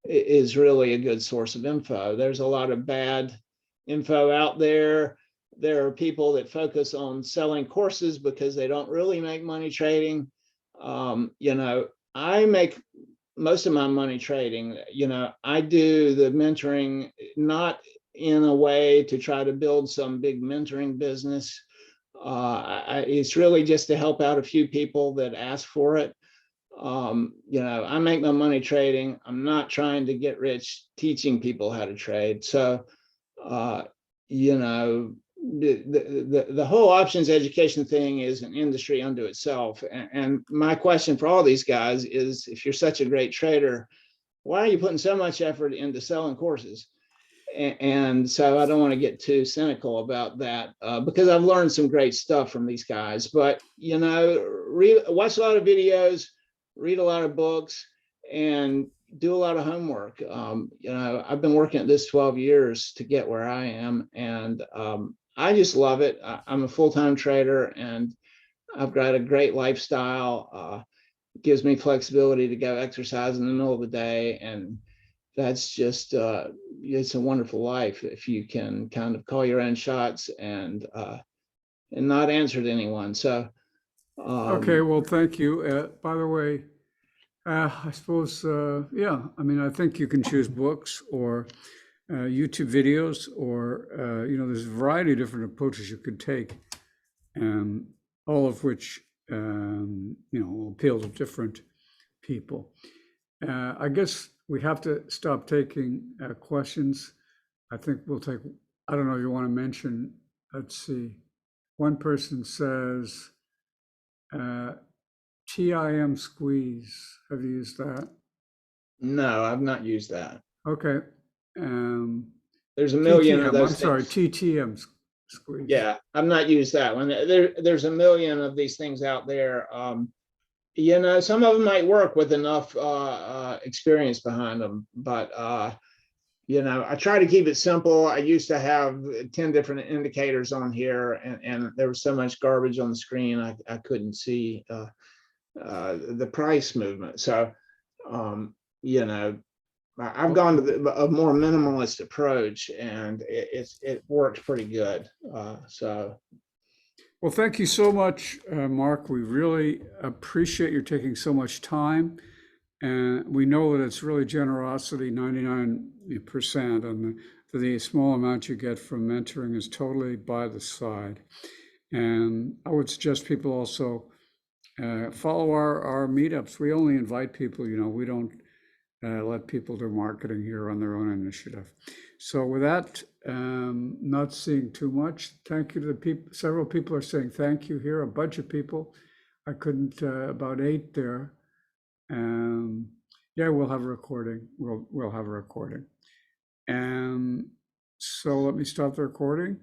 is really a good source of info. There's a lot of bad info out there. There are people that focus on selling courses because they don't really make money trading. You know, I make most of my money trading. You know, I do the mentoring not in a way to try to build some big mentoring business. It's really just to help out a few people that ask for it. You know, I make my money trading. I'm not trying to get rich teaching people how to trade. So, you know, the whole options education thing is an industry unto itself. And my question for all these guys is, if you're such a great trader, why are you putting so much effort into selling courses? And so I don't want to get too cynical about that, because I've learned some great stuff from these guys. But, you know, watch a lot of videos, read a lot of books, and do a lot of homework. You know, I've been working at this 12 years to get where I am, and I just love it. I'm a full-time trader, and I've got a great lifestyle. It gives me flexibility to go exercise in the middle of the day, and that's just it's a wonderful life if you can kind of call your own shots and not answer to anyone. So Okay, well, thank you. By the way, I suppose, yeah, I mean, I think you can choose books or YouTube videos, or, you know, there's a variety of different approaches you could take, all of which, you know, will appeal to different people. I guess we have to stop taking questions. I think we'll take, I don't know if you want to mention, let's see. One person says, TIM squeeze. Have you used that? no, I've not used that. Okay. There's a million TTM, of those I'm sorry, things. TTM squeeze. Yeah, I've not used that one. There's a million of these things out there. You know, some of them might work with enough experience behind them, but you know, I try to keep it simple. I used to have 10 different indicators on here, and there was so much garbage on the screen, I couldn't see the price movement. So, you know, I've gone to a more minimalist approach, and it works pretty good. So, Well, thank you so much, Mark. We really appreciate you taking so much time. And we know that it's really generosity, 99%, and the small amount you get from mentoring is totally by the side. And I would suggest people also follow our meetups. We only invite people, you know, we don't let people do marketing here on their own initiative. So with that, not seeing too much, thank you to the people. Several people are saying thank you here, a bunch of people. I couldn't, about 8 there. Yeah, we'll have a recording. We'll have a recording. And so let me stop the recording.